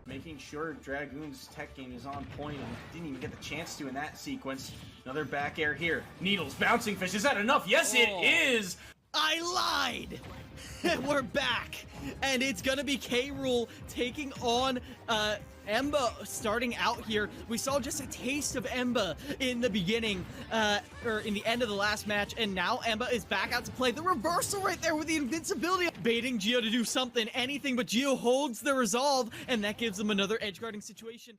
making sure Dragoon's tech game is on point and didn't even get the chance to in that sequence. Another back air here. Needles, bouncing fish. Is that enough? Yes, it is! I lied! We're back! And it's gonna be K-Rool taking on Emba starting out here. We saw just a taste of Emba in the beginning, or in the end of the last match, and now Emba is back out to play. The reversal right there with the invincibility, baiting Geo to do something, anything, but Geo holds the resolve, and that gives him another edge guarding situation.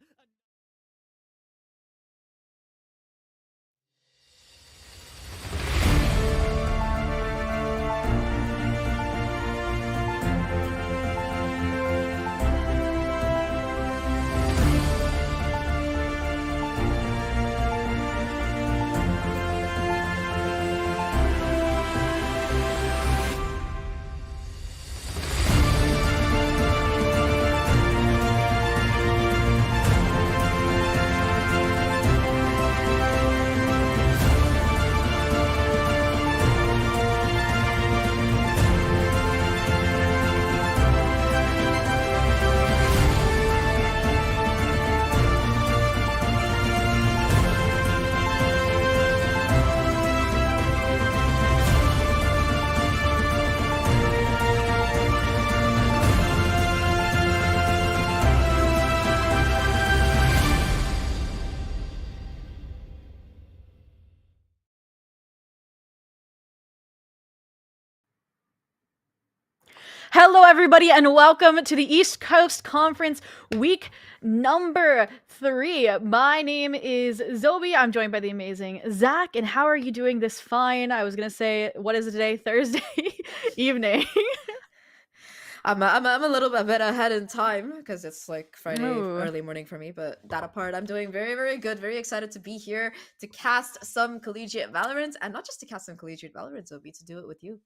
Hello, everybody, and welcome to the East Coast Conference week number 3. My name is Zobi. I'm joined by the amazing Zach. And how are you doing this fine? I was going to say, what is it today? Thursday evening. I'm a little bit ahead in time because it's like Friday early morning for me, but that apart, I'm doing very, very good. Very excited to be here to cast some collegiate Valorant, and not just to cast some collegiate Valorant, Zobi, to do it with you.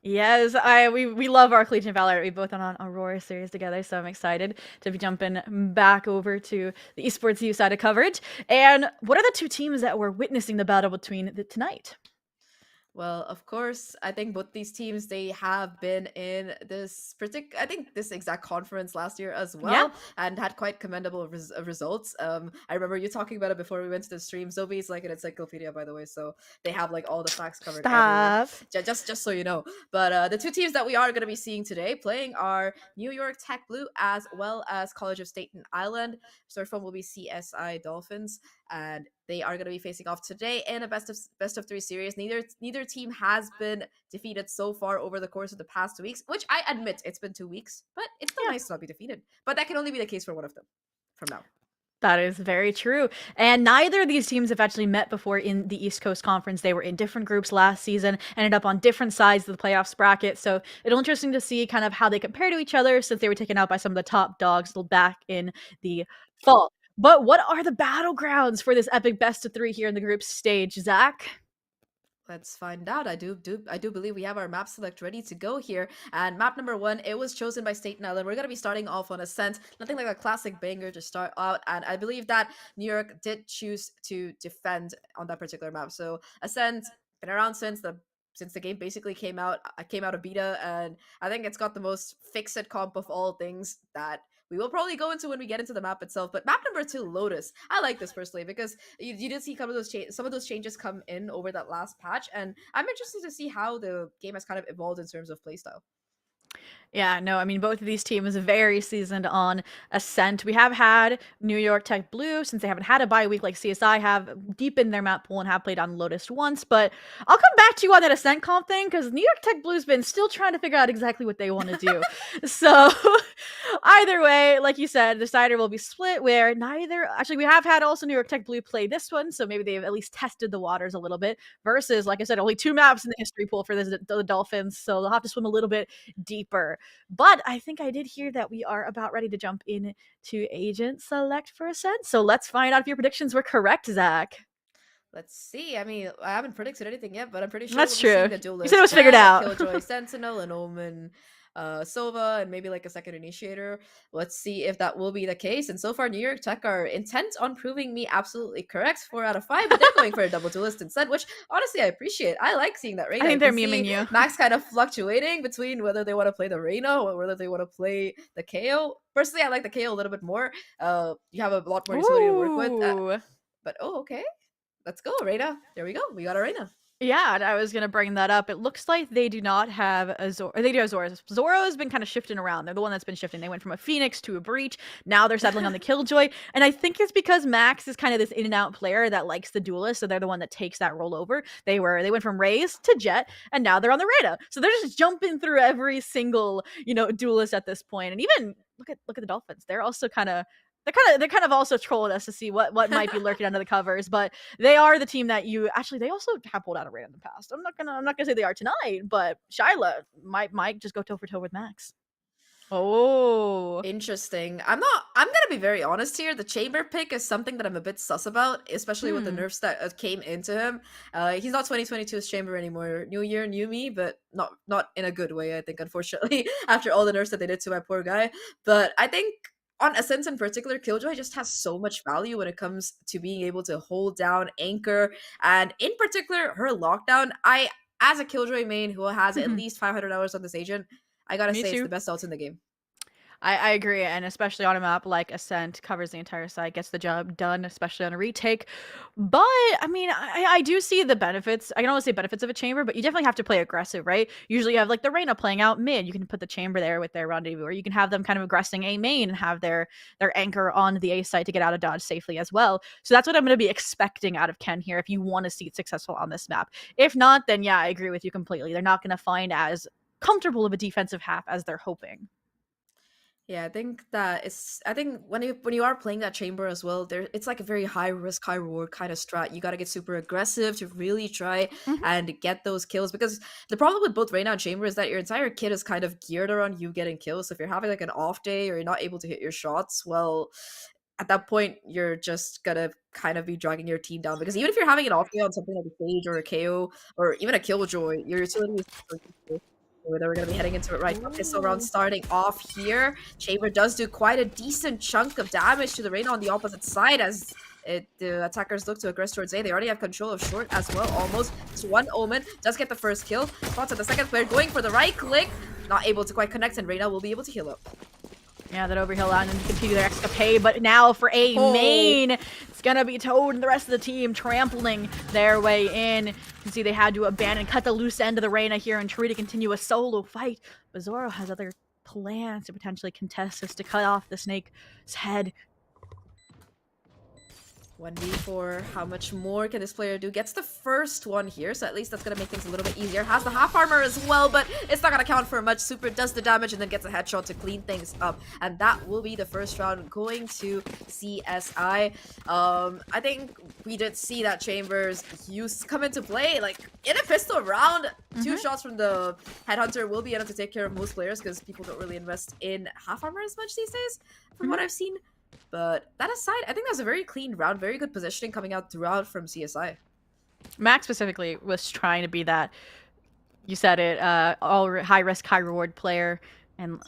Yes, we love our Collegiate Valorant. We both on Aurora series together, so I'm excited to be jumping back over to the Esports U side of coverage. And what are the two teams that we're witnessing the battle between tonight? Well, of course, I think both these teams, they have been in this this exact conference last year as well, and had quite commendable results. I remember you talking about it before we went to the stream. Zobi is like an encyclopedia, by the way, so they have like all the facts covered. Stop. Just so you know. But the two teams that we are going to be seeing today playing are New York Tech Blue as well as College of Staten Island. Third one will be CSI Dolphins, and they are going to be facing off today in a best of 3 series. Neither team has been defeated so far over the course of the past 2 weeks, which I admit it's been 2 weeks, but it's still nice to not be defeated. But that can only be the case for one of them from now. That is very true. And neither of these teams have actually met before in the East Coast Conference. They were in different groups last season, ended up on different sides of the playoffs bracket. So it'll be interesting to see kind of how they compare to each other since they were taken out by some of the top dogs back in the fall. But what are the battlegrounds for this epic best of 3 here in the group stage, Zach? Let's find out. I do believe we have our map select ready to go here. And map number 1, it was chosen by Staten Island. We're going to be starting off on Ascent. Nothing like a classic banger to start out. And I believe that New York did choose to defend on that particular map. So Ascent, been around since the game basically came out. I came out of beta, and I think it's got the most fix-it comp of all things that we will probably go into when we get into the map itself. But map number 2, Lotus. I like this personally because you did see some of those changes come in over that last patch, and I'm interested to see how the game has kind of evolved in terms of playstyle. Yeah, no, I mean, both of these teams are very seasoned on Ascent. We have had New York Tech Blue, since they haven't had a bye week like CSI have, deepened their map pool and have played on Lotus once. But I'll come back to you on that Ascent comp thing, because New York Tech Blue's been still trying to figure out exactly what they want to do. So either way, like you said, the decider will be split where we have had also New York Tech Blue play this one, so maybe they've at least tested the waters a little bit, versus, like I said, only 2 maps in the history pool for the Dolphins, so they'll have to swim a little bit deeper. But I think I did hear that we are about ready to jump in to Agent Select for Ascent. So let's find out if your predictions were correct, Zach. Let's see. I mean, I haven't predicted anything yet, but I'm pretty sure that's we'll true. The duelist. You said it was figured out. Killjoy, Sentinel, and Omen. Sova and maybe like a second initiator. Let's see if that will be the case. And so far, New York Tech are intent on proving me absolutely correct. 4 out of 5, but they're going for a double duelist instead, which honestly I appreciate. I like seeing that Reyna. I think they're can memeing see you. Max kind of fluctuating between whether they want to play the Reyna or whether they want to play the KO. Personally, I like the KO a little bit more. You have a lot more utility to work with. Ooh. But okay. Let's go, Reyna. There we go. We got a Reyna. Yeah, and I was gonna bring that up. It looks like they do not have a Zoro. They do have Zoro. Zoro has been kind of shifting around. They're the one that's been shifting. They went from a Phoenix to a Breach. Now they're settling on the Killjoy. And I think it's because Max is kind of this in and out player that likes the duelist, so they're the one that takes that role over. They went from Raze to Jet, and now they're on the Reyna. So they're just jumping through every single, duelist at this point. And even look at the Dolphins. They're also they're kind of also trolling us to see what might be lurking under the covers, but they are the team that they also have pulled out a raid in the past. I'm not gonna say they are tonight, but Shyla might just go toe for toe with Max. Oh, interesting. I'm gonna be very honest here. The Chamber pick is something that I'm a bit sus about, especially with the nerfs that came into him. He's not 2022's Chamber anymore. New year, new me, but not in a good way, I think, unfortunately, after all the nerfs that they did to my poor guy. But I think on Ascent in particular, Killjoy just has so much value when it comes to being able to hold down, anchor, and in particular, her lockdown. As a Killjoy main who has at least 500 hours on this agent, I gotta say it's the best ult in the game. I agree, and especially on a map like Ascent, covers the entire site, gets the job done, especially on a retake. But, I mean, I do see the benefits. I can only say benefits of a Chamber, but you definitely have to play aggressive, right? Usually you have, like, the Reyna playing out mid. You can put the Chamber there with their rendezvous, or you can have them kind of aggressing A main and have their anchor on the A site to get out of dodge safely as well. So that's what I'm going to be expecting out of Ken here if you want to see it successful on this map. If not, then yeah, I agree with you completely. They're not going to find as comfortable of a defensive half as they're hoping. Yeah, I think when you are playing that Chamber as well, it's like a very high risk, high reward kind of strat. You got to get super aggressive to really try and get those kills, because the problem with both Reyna and Chamber is that your entire kit is kind of geared around you getting kills. So if you're having like an off day or you're not able to hit your shots, well, at that point you're just gonna kind of be dragging your team down, because even if you're having an off day on something like a Sage or a KO or even a Killjoy, your utility is whether we're going to be heading into it right now. Pistol round starting off here. Chamber does do quite a decent chunk of damage to the Reyna on the opposite side as the attackers look to aggress towards A. They already have control of short as well, almost. It's one Omen. Does get the first kill. Spots at the second player, going for the right click. Not able to quite connect, and Reyna will be able to heal up. Yeah, that overheal on and continue their escapade, but now for A main, it's gonna be Toad and the rest of the team trampling their way in. You can see they had to cut the loose end of the Reyna here and try to continue a solo fight. But Zoro has other plans to potentially contest this, to cut off the snake's head. 1v4, how much more can this player do? Gets the first one here, so at least that's going to make things a little bit easier. Has the half armor as well, but it's not going to count for much. Super does the damage and then gets a headshot to clean things up. And that will be the first round going to CSI. I think we did see that Chamber's use come into play. Like, in a pistol round, 2 shots from the Headhunter will be able to take care of most players, because people don't really invest in half armor as much these days, from what I've seen. But that aside, I think that was a very clean round, very good positioning coming out throughout from CSI. Max specifically was trying to be that, you said it, all high risk, high reward player. And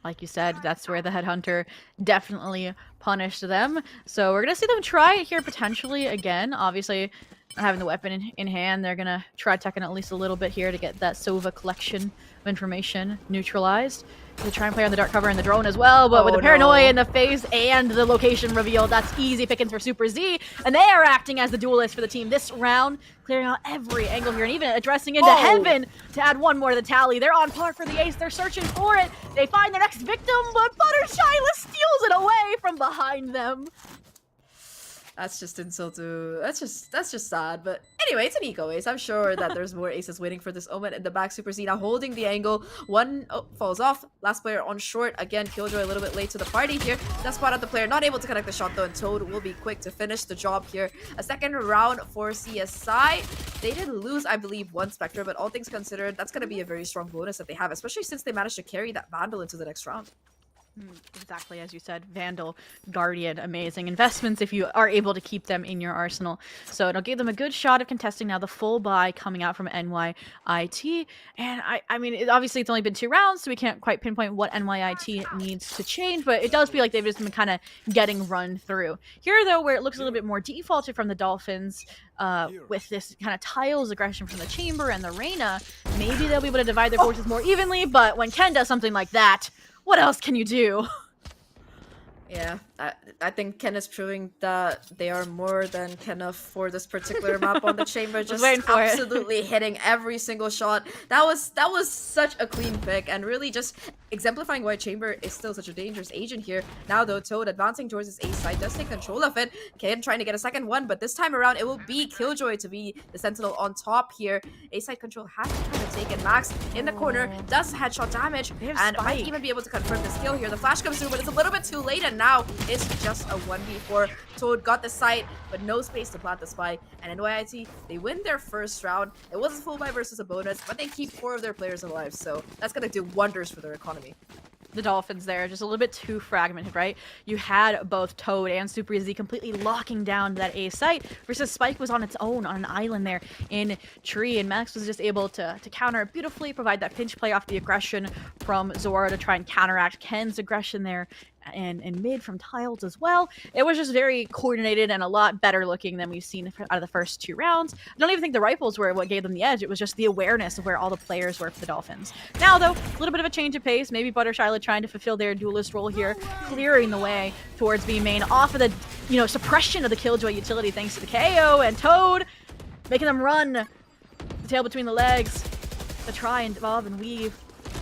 like you said, that's where the Headhunter definitely punished them. So we're going to see them try it here potentially again. Obviously, having the weapon in hand, they're going to try attacking at least a little bit here to get that Sova collection of information neutralized. They try and play on the dark cover and the drone as well, but with the paranoia in the face and the location reveal, that's easy pickings for Super Z. And they are acting as the duelist for the team this round, clearing out every angle here and even addressing into heaven to add one more to the tally. They're on par for the ace. They're searching for it. They find their next victim, but Buttershyla steals it away from behind them. That's just insult to... That's just sad. But anyway, it's an eco ace. I'm sure that there's more aces waiting for this Omen in the back. Super Z now holding the angle. One falls off. Last player on short. Again, Killjoy a little bit late to the party here. That spot out the player. Not able to connect the shot though, and Toad will be quick to finish the job here. A second round for CSI. They did lose, I believe, 1 Spectre, but all things considered, that's going to be a very strong bonus that they have, especially since they managed to carry that Vandal into the next round. Exactly as you said, Vandal, Guardian, amazing investments if you are able to keep them in your arsenal. So it'll give them a good shot of contesting now the full buy coming out from NYIT. And I mean, obviously it's only been 2 rounds, so we can't quite pinpoint what NYIT needs to change, but it does feel like they've just been kind of getting run through. Here, though, where it looks a little bit more defaulted from the Dolphins, with this kind of tiles aggression from the Chamber and the Reyna, maybe they'll be able to divide their forces more evenly, but when Ken does something like that, what else can you do? Yeah, I think Ken is proving that they are more than enough for this particular map on the Chamber. Just absolutely hitting every single shot. That was such a clean pick, and really just exemplifying why Chamber is still such a dangerous agent here. Now though, Toad advancing towards his A side does take control of it. Ken trying to get a second one, but this time around it will be Killjoy to be the sentinel on top here. A side control has to kind of take it. Max in the corner does headshot damage and might even be able to confirm this kill here. The flash comes through, but it's a little bit too late, and now it's just a 1v4. Toad got the site, but no space to plant the spike. And NYIT, they win their first round. It was a full buy versus a bonus, but they keep 4 of their players alive, so that's gonna do wonders for their economy. The Dolphins there, just a little bit too fragmented, right? You had both Toad and Super Easy completely locking down that A site, versus Spike was on its own on an island there in Tree, and Max was just able to counter it beautifully, provide that pinch play off the aggression from Zora to try and counteract Ken's aggression there, and mid from Tiles as well. It was just very coordinated and a lot better looking than we've seen out of the first 2 rounds. I don't even think the rifles were what gave them the edge. It was just the awareness of where all the players were for the Dolphins. Now, though, a little bit of a change of pace. Maybe Buttershyla trying to fulfill their duelist role here, clearing the way towards B main off of the, suppression of the Killjoy utility thanks to the KO, and Toad making them run. The tail between the legs to try and bob and weave.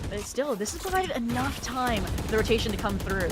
But still, this has provided enough time for the rotation to come through.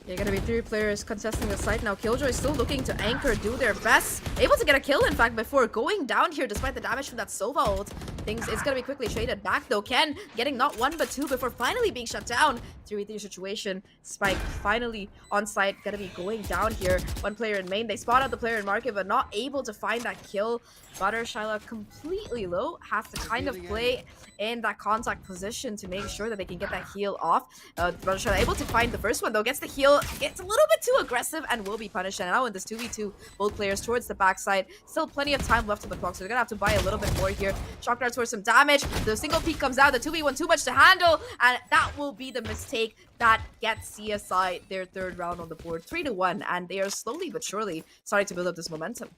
You're gonna be 3 players contesting the site now. Killjoy still looking to anchor, do their best. Able to get a kill, in fact, before going down here, despite the damage from that Sova ult. It's gonna be quickly traded back, though. Ken getting not 1, but 2 before finally being shut down. 3v3 situation. Spike finally on site, gonna be going down here. 1 player in main. They spot out the player in market, but not able to find that kill. Buttershyla completely low, has to kind of play in that contact position to make sure that they can get that heal off. Buttershyla able to find the first one, though, gets the heal, gets a little bit too aggressive and will be punished. And now in this 2v2, both players towards the backside. Still plenty of time left on the clock, so they're gonna have to buy a little bit more here. Shock darts for some damage. The single peek comes out, the 2v1 too much to handle, and that will be the mistake that gets CSI their 3rd round on the board, 3-1, and they are slowly but surely starting to build up this momentum.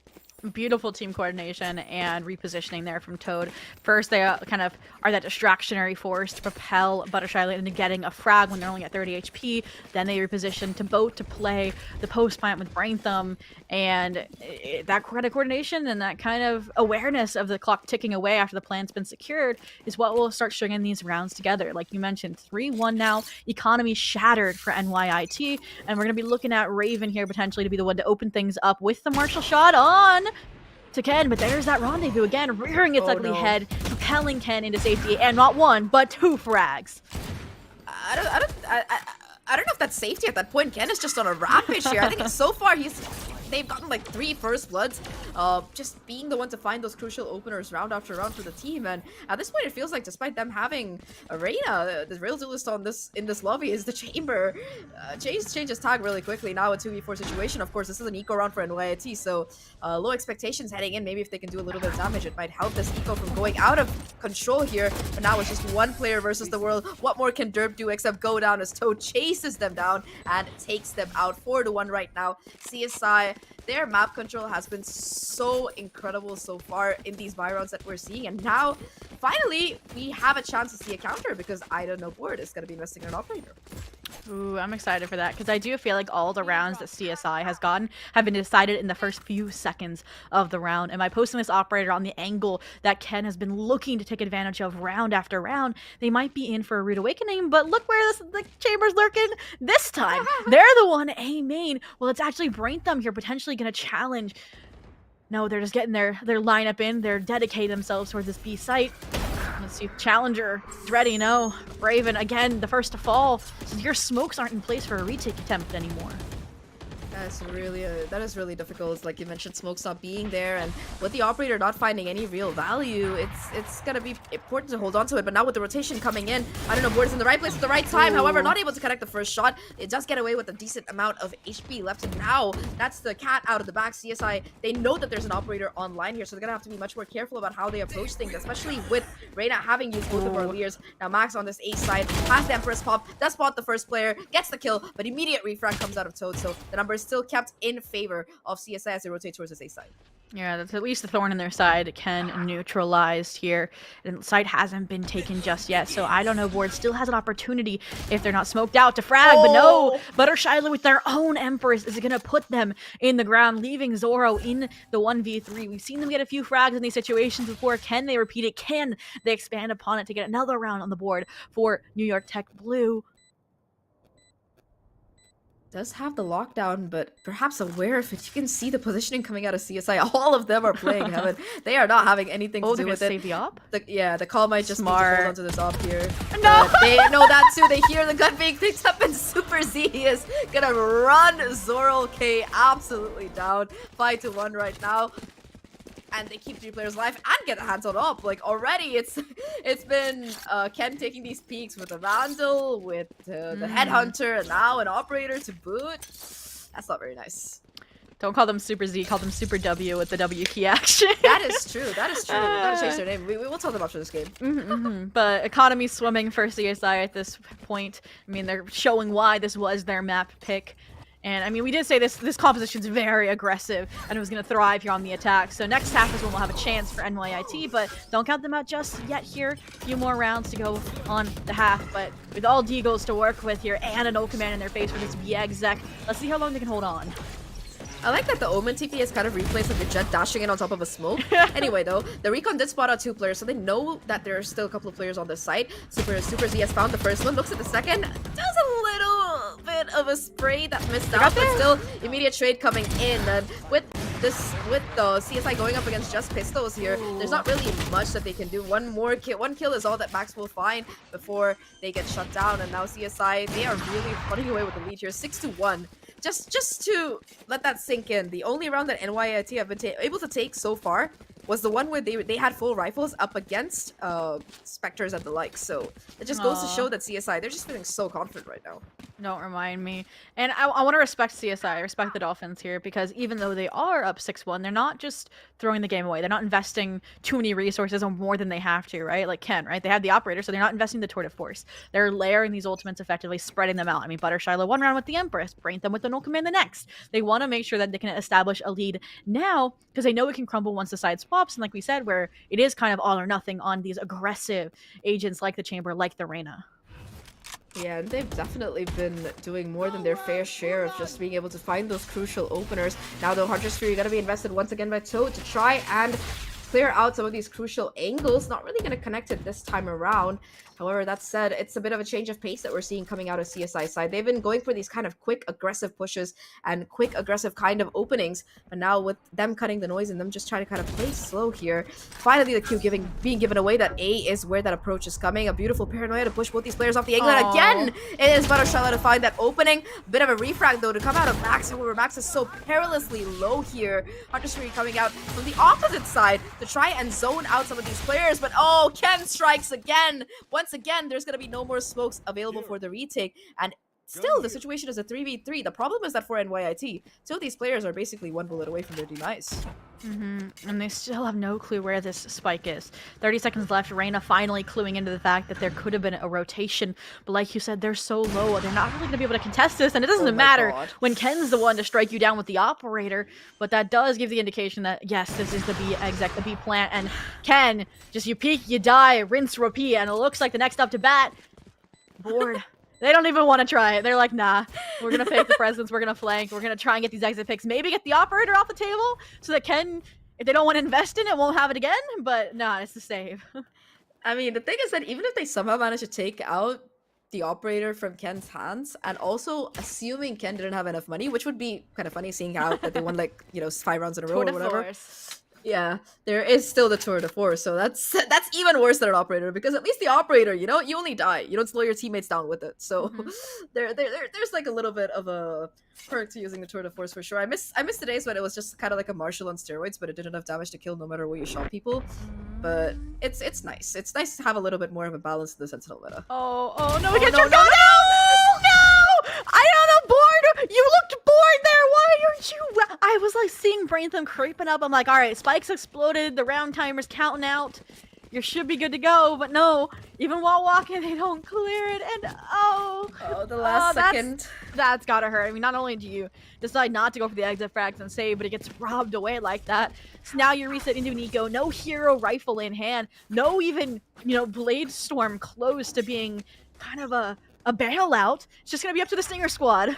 Beautiful team coordination and repositioning there from Toad. First, they kind of are that distractionary force to propel Buttershyla into getting a frag when they're only at 30 HP. Then they reposition to Boat to play the post plant with Brain Thumb, and that kind of coordination and that kind of awareness of the clock ticking away after the plan's been secured is what will start stringing these rounds together. Like you mentioned, 3-1 now, economy shattered for NYIT, and we're going to be looking at Raven here potentially to be the one to open things up with the Marshall shot on to Ken, but there's that rendezvous again, rearing its ugly head, propelling Ken into safety, and not 1, but 2 frags. I don't know if that's safety at that point. Ken is just on a rampage here. I think so far they've gotten like 3 first bloods, just being the one to find those crucial openers round after round for the team. And at this point, it feels like despite them having Arena, the real duelist in this lobby is the Chamber. Changes tag really quickly. Now a 2v4 situation. Of course, this is an eco round for NYIT, so low expectations heading in. Maybe if they can do a little bit of damage, it might help this eco from going out of control here. But now it's just 1 player versus the world. What more can Derp do except go down as Toad chases them down and takes them out? 4-1 right now. CSI, their map control has been so incredible so far in these buy rounds that we're seeing, and now finally we have a chance to see a counter because I don't know board is going to be missing an operator. Ooh, I'm excited for that because I do feel like all the rounds that CSI has gotten have been decided in the first few seconds of the round. And by posting this operator on the angle that Ken has been looking to take advantage of round after round, they might be in for a rude awakening. But look where the Chamber's lurking this time. They're the one A main. Well, it's actually Brain Thumb here potentially going to challenge. No, they're just getting their lineup in. They're dedicating themselves towards this B site. Let's see, Challenger is ready. No, Raven again, the first to fall. So your smokes aren't in place for a retake attempt anymore. That is really difficult. Like you mentioned, smokes not being there, and with the operator not finding any real value, it's gonna be important to hold on to it. But now with the rotation coming in, I don't know, Board is in the right place at the right time. However, not able to connect the first shot. It does get away with a decent amount of HP left, and now that's the cat out of the bag. CSI, they know that there's an operator online here, so they're gonna have to be much more careful about how they approach things, especially with Reyna having used both of our leers. Now Max on this A side has the Empress pop, does spot the first player, gets the kill, but immediate refrag comes out of Toad, so the number is still kept in favor of CSI as they rotate towards this A side. Yeah, that's at least the thorn in their side can neutralized here. And site hasn't been taken just yet, so I don't know. Board still has an opportunity if they're not smoked out to frag, but no! Butter Shiloh with their own Empress is going to put them in the ground, leaving Zoro in the 1v3. We've seen them get a few frags in these situations before. Can they repeat it? Can they expand upon it to get another round on the board for New York Tech Blue? Does have the lockdown, but perhaps aware of it. You can see the positioning coming out of CSI. All of them are playing Heaven. They are not having anything to do with it. Save the op? The call might just need to hold onto this op here. No! They know that too. They hear the gun being picked up, and Super Z is gonna run Zoro K absolutely down. 5-1 right now. And they keep 3 players alive and get the hands on up. Like already, it's been Ken taking these peaks with a Vandal, with the Headhunter, and now an Operator to boot. That's not very nice. Don't call them Super Z, call them Super W with the W key action. That is true. That is true. We gotta change their name. We will tell them after this game. But economy swimming for CSI at this point. I mean, they're showing why this was their map pick. And I mean, we did say this composition's very aggressive and it was going to thrive here on the attack. So next half is when we'll have a chance for NYIT, but don't count them out just yet here. A few more rounds to go on the half, but with all Deagles to work with here and an Oak-Man in their face for this VXZek, let's see how long they can hold on. I like that the Omen TP is kind of replaced with the Jet dashing in on top of a smoke. Anyway, though, the Recon did spot out 2 players, so they know that there are still a couple of players on this site. Super Z has found the first one, looks at the second, does a little bit of a spray that missed out, but still immediate trade coming in. And with the CSI going up against just pistols here, there's not really much that they can do. One kill is all that Max will find before they get shut down. And now CSI, they are really running away with the lead here, 6-1. Just to let that sink in, the only round that NYIT have been able to take so far was the one where they had full rifles up against Spectres and the like. So it just goes to show that CSI, they're just feeling so confident right now. Don't remind me. And I want to respect CSI. I respect the Dolphins here because even though they are up 6-1, they're not just throwing the game away. They're not investing too many resources on more than they have to, right? Like Ken, right? They have the operator, so they're not investing the tour de force. They're layering these ultimates effectively, spreading them out. I mean, Butter Shiloh 1 round with the Empress, Brain them with the No Command the next. They want to make sure that they can establish a lead now because they know it can crumble once the side swaps. And like we said, where it is kind of all or nothing on these aggressive agents like the Chamber, like the Reyna. Yeah, and they've definitely been doing more than their fair share of just being able to find those crucial openers. Now, though, Hunter's Fury going to be invested once again by Toad to try and clear out some of these crucial angles. Not really going to connect it this time around. However, that said, it's a bit of a change of pace that we're seeing coming out of CSI side. They've been going for these kind of quick, aggressive pushes and quick, aggressive kind of openings. But now with them cutting the noise and them just trying to kind of play slow here, finally the Q being given away that A is where that approach is coming. A beautiful paranoia to push both these players off the angle. And again, it is Butter Shiloh to find that opening. Bit of a refrag, though, to come out of Max. However, Max is so perilously low here. Hunter's Fury coming out from the opposite side to try and zone out some of these players. But oh, Ken strikes again. Once again, there's going to be no more smokes available for the retake. And still, the situation is a 3v3. The problem is that for NYIT, 2 of these players are basically 1 bullet away from their demise. And they still have no clue where this spike is. 30 seconds left. Reyna finally cluing into the fact that there could have been a rotation. But like you said, they're so low. They're not really going to be able to contest this. And it doesn't matter when Ken's the one to strike you down with the operator. But that does give the indication that, yes, this is the B exec, the B plant. And Ken, just you peek, you die, rinse, repeat. And it looks like the next up to bat, Board. They don't even want to try it. They're like, nah, we're going to fake the presence. We're going to flank. We're going to try and get these exit picks. Maybe get the operator off the table so that Ken, if they don't want to invest in it, won't have it again. But nah, it's the save. I mean, the thing is that even if they somehow manage to take out the operator from Ken's hands, and also assuming Ken didn't have enough money, which would be kind of funny seeing how that they won like, 5 rounds in a row or whatever. Yeah, there is still the tour de force, so that's even worse than an operator because at least the operator, you know, you only die. You don't slow your teammates down with it. So there's like a little bit of a perk to using the tour de force for sure. I miss the days when it was just kind of like a marshal on steroids, but it did enough damage to kill no matter where you shot people. But it's nice. It's nice to have a little bit more of a balance in the Sentinel meta. Oh no, we Oh, get no, your no, no, no! I am bored. You looked bored there. Why aren't you? I was like seeing Braintham creeping up. I'm like, all right, spikes exploded. The round timer's counting out. You should be good to go. But no, even while walking, they don't clear it. And The last second. That's gotta hurt. I mean, not only do you decide not to go for the exit frags and save, but it gets robbed away like that. So now you're reset into an eco. No hero rifle in hand. No even, Blade Storm close to being kind of a bailout. It's just gonna be up to the Stinger squad.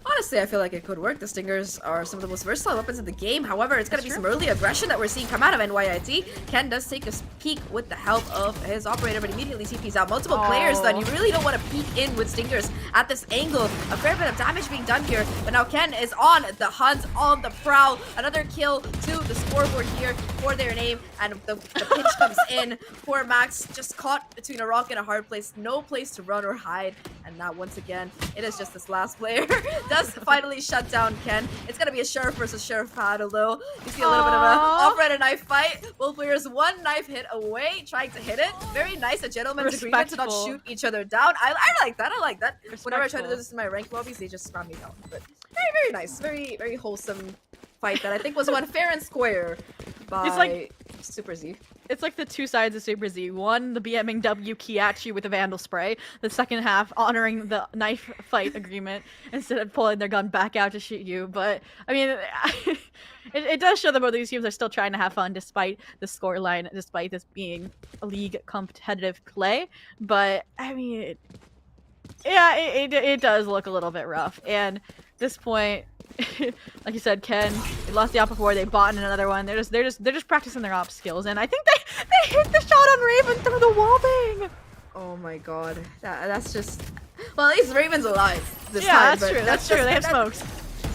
Honestly, I feel like it could work. The Stingers are some of the most versatile weapons in the game. However, it's going to be some early aggression that we're seeing come out of NYIT. Ken does take a peek with the help of his operator, but immediately TP's out. Multiple players done. You really don't want to peek in with Stingers at this angle. A fair bit of damage being done here, but now Ken is on the hunt, on the prowl. Another kill to the scoreboard here for their name, and the pinch comes in. Poor Max just caught between a rock and a hard place. No place to run or hide, and now once again, it is just this last player. Does finally shut down Ken. It's gonna be a sheriff versus sheriff battle though. You see a little bit of an operator knife fight. Both players one knife hit away, trying to hit it. Very nice, a gentleman's agreement to not shoot each other down. I like that. I like that. Whenever I try to do this in my ranked lobbies, they just spam me down. But very nice, very wholesome fight that I think was won fair and square by Super Z. It's like the two sides of Super Z. One, the BMing W key at you with a Vandal spray. The second half, honoring the knife fight agreement instead of pulling their gun back out to shoot you. But, I mean, it does show that both of these teams are still trying to have fun despite the scoreline, despite this being a league competitive play. But, I mean, it does look a little bit rough. And at this point, like you said, Ken, they lost the op before, they bought in another one. They're just practicing their op skills, and I think they hit the shot on Raven through the wall bang. Oh my god, that's just, well, at least Raven's alive this time. That's true. That's true. They have smokes.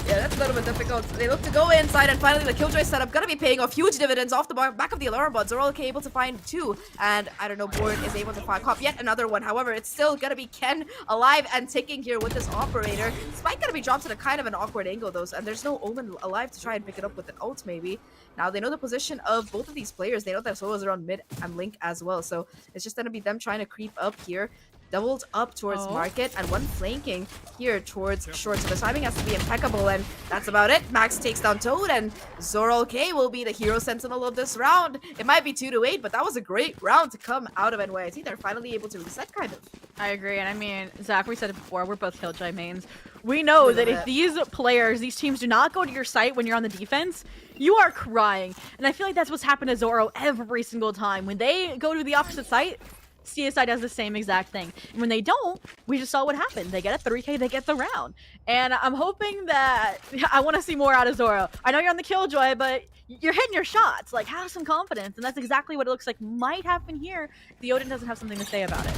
Yeah, that's a little bit difficult. They look to go inside, and finally the Killjoy setup gonna be paying off huge dividends off the back of the alarm bots. They're all able to find two, and I don't know, Board is able to cop yet another one. However, it's still gonna be Ken alive and ticking here with this operator. Spike gonna be dropped at a kind of an awkward angle though, and there's no Omen alive to try and pick it up with an ult maybe. Now they know the position of both of these players. They know that Solo's around mid and Link as well, so it's just gonna be them trying to creep up here. Doubled up towards Market, and one flanking here towards Short. So the timing has to be impeccable, and that's about it. Max takes down Toad, and Zoral K will be the hero sentinel of this round. It might be 2-8, but that was a great round to come out of NYIT. They're finally able to reset, kind of. I agree, and I mean, Zach, we said it before, we're both Killjoy mains. We know that if these players, these teams do not go to your site when you're on the defense, you are crying. And I feel like that's what's happened to Zoro every single time. When they go to the opposite site, CSI does the same exact thing. And when they don't, we just saw what happened. They get a 3K, they get the round. And I'm hoping that I want to see more out of Zoro. I know you're on the Killjoy, but you're hitting your shots. Like, have some confidence. And that's exactly what it looks like might happen here. The Odin doesn't have something to say about it.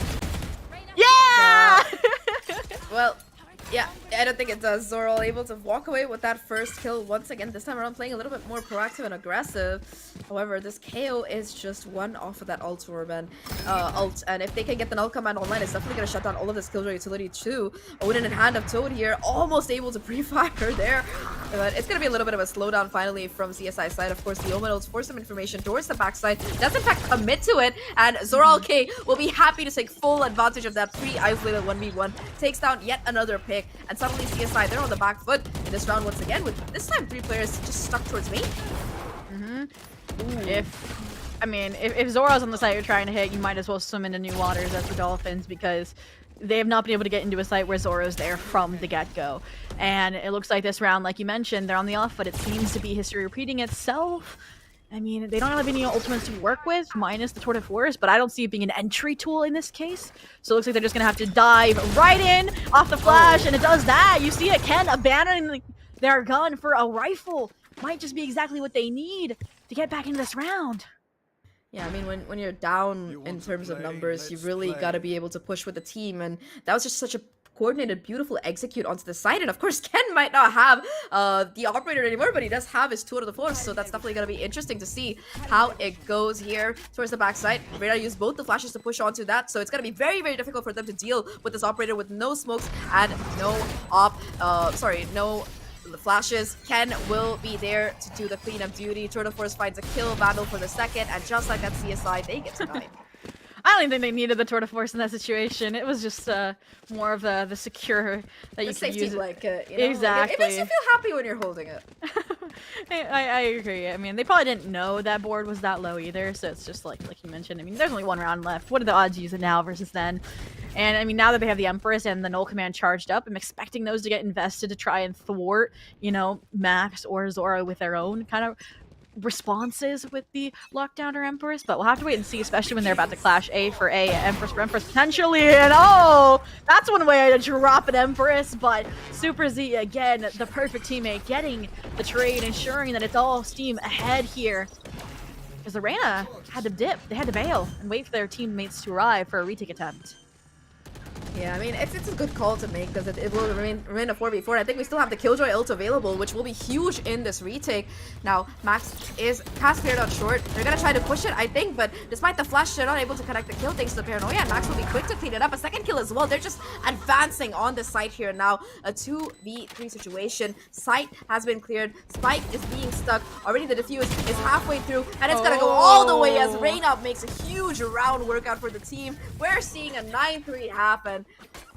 Yeah! Well, yeah, I don't think it does. Zoral able to walk away with that first kill once again. This time around playing a little bit more proactive and aggressive. However, this KO is just one off of that ult orb and and if they can get the null command online, it's definitely going to shut down all of this Killjoy utility too. Odin in hand of Toad here, almost able to pre-fire there. But it's going to be a little bit of a slowdown finally from CSI side. Of course, the Omen ults for some information towards the backside. Does in fact commit to it, and Zoral K will be happy to take full advantage of that pre-isolated 1v1. Takes down yet another pick. And suddenly CSI, they're on the back foot in this round once again, with this time 3 players just stuck towards me. If Zoro's on the site you're trying to hit, you might as well swim into new waters as the Dolphins, because they have not been able to get into a site where Zoro's there from the get-go. And it looks like this round, like you mentioned, they're on the off, but it seems to be history repeating itself. I mean, they don't have any ultimates to work with, minus the Tour de Force, but I don't see it being an entry tool in this case. So it looks like they're just going to have to dive right in off the flash, and it does that. You see it, Ken abandoning their gun for a rifle. Might just be exactly what they need to get back into this round. Yeah, I mean, when you're down in terms of numbers, you really got to be able to push with the team, and that was just such a coordinated, beautiful execute onto the side. And of course, Ken might not have the operator anymore, but he does have his 2 out of the 4, so that's definitely going to be interesting to see how it goes here towards the backside. Reyna used both the flashes to push onto that, so it's going to be very, very difficult for them to deal with this operator with no smokes and no no flashes. Ken will be there to do the cleanup duty. Tour de Force finds a kill, Vandal for the second, and just like that CSI, they get to 9. I don't even think they needed the tour de force in that situation. It was just more of the secure that you could use. Blanket, you know? Exactly. It makes you feel happy when you're holding it. I agree. I mean, they probably didn't know that board was that low either, so it's just like you mentioned. I mean, there's only 1 round left. What are the odds you use it now versus then? And I mean, now that they have the Empress and the Null Command charged up, I'm expecting those to get invested to try and thwart, you know, Max or Zora with their own kind of responses with the lockdown or Empress, but we'll have to wait and see, especially when they're about to clash A for A, Empress for Empress potentially, and oh, that's one way to drop an Empress, but Super Z, again, the perfect teammate, getting the trade, ensuring that it's all steam ahead here, because the Reyna had to dip, they had to bail, and wait for their teammates to arrive for a retake attempt. Yeah, I mean, it's a good call to make because it will remain a 4v4. I think we still have the Killjoy ult available, which will be huge in this retake. Now, Max is cast cleared out short. They're going to try to push it, I think, but despite the flash, they're not able to connect the kill thanks to the paranoia, and Max will be quick to clean it up. A second kill as well. They're just advancing on the site here now. A 2v3 situation. Site has been cleared. Spike is being stuck. Already the defuse is halfway through, and it's going to go all the way as Reyna makes a huge round workout for the team. We're seeing a 9-3 happen.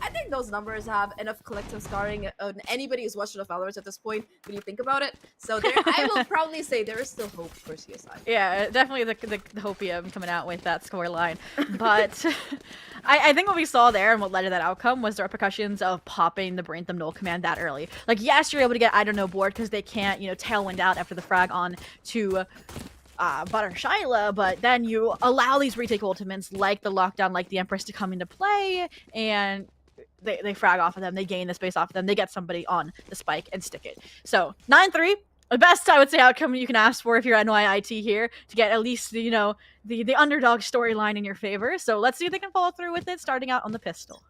I think those numbers have enough collective scarring on anybody who's watched enough Valorant at this point when you think about it. So there, I will probably say there is still hope for CSI. Yeah, definitely the hopium coming out with that scoreline. But I think what we saw there and what led to that outcome was the repercussions of popping the Braintham Null Command that early. Like, yes, you're able to get I don't know board because they can't, you know, tailwind out after the frag on to Butter Shyla, but then you allow these retake ultimates like the lockdown, like the Empress to come into play, and they frag off of them, they gain the space off of them, they get somebody on the spike and stick it. So 9-3, the best, I would say, outcome you can ask for if you're NYIT here, to get at least, you know, the underdog storyline in your favor. So let's see if they can follow through with it, starting out on the pistol.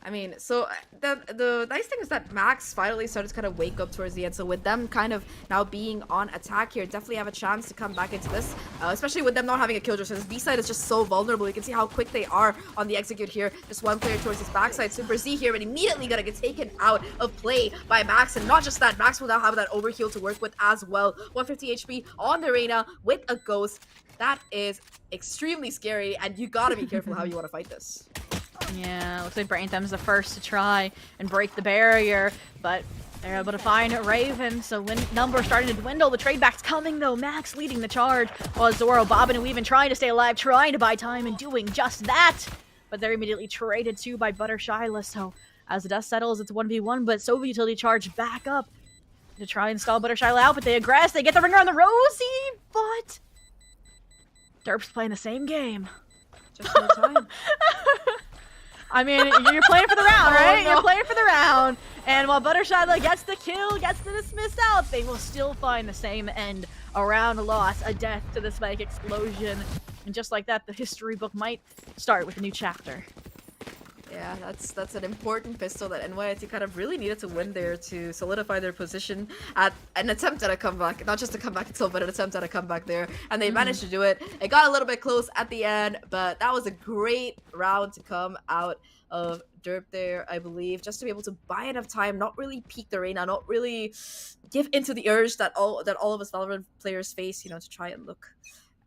I mean, so the nice thing is that Max finally started to kind of wake up towards the end. So with them kind of now being on attack here, definitely have a chance to come back into this, especially with them not having a killjoy. So this B side is just so vulnerable. You can see how quick they are on the execute here. Just one player towards his backside. Super Z here, and immediately gonna get taken out of play by Max. And not just that, Max will now have that overheal to work with as well. 150 HP on the Reyna with a ghost. That is extremely scary, and you gotta be careful how you want to fight this. Yeah, looks like Braintham's the first to try and break the barrier, but they're able to find Raven, so number starting to dwindle. The trade back's coming though. Max leading the charge, while Zoro bobbing and weaving, trying to stay alive, trying to buy time and doing just that. But they're immediately traded to by Butter Shyla, so as the dust settles, it's 1v1, but Sova utility charge back up to try and stall Butter Shyla out, but they aggress, they get the ringer on the Rosie, but Derp's playing the same game. Just no time. I mean, you're playing for the round, right? Oh, no. You're playing for the round. And while Butter Shyla gets the kill, gets the dismiss out, they will still find the same end. A round loss, a death to the spike explosion. And just like that, the history book might start with a new chapter. Yeah, that's an important pistol that NYIT kind of really needed to win there to solidify their position at an attempt at a comeback. Not just a comeback itself, but an attempt at a comeback there. And they managed to do it. It got a little bit close at the end, but that was a great round to come out of Derp there, I believe, just to be able to buy enough time, not really peek the Reyna, not really give into the urge that all of us Valorant players face, you know, to try and look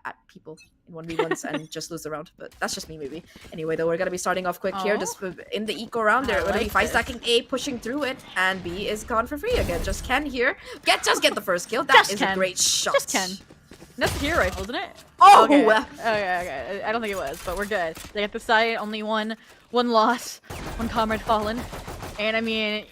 at people in 1v1s and just lose the round. But that's just me, maybe. Anyway, though, we're going to be starting off quick here. Just in the eco round, they're going to be 5-stacking A, pushing through it, and B is gone for free again. Just Ken here. Just get the first kill. That is a great shot. Just Ken. That's the hero rifle, isn't it? Oh! Okay. I don't think it was, but we're good. They get the site, only one loss, one comrade fallen. And I mean,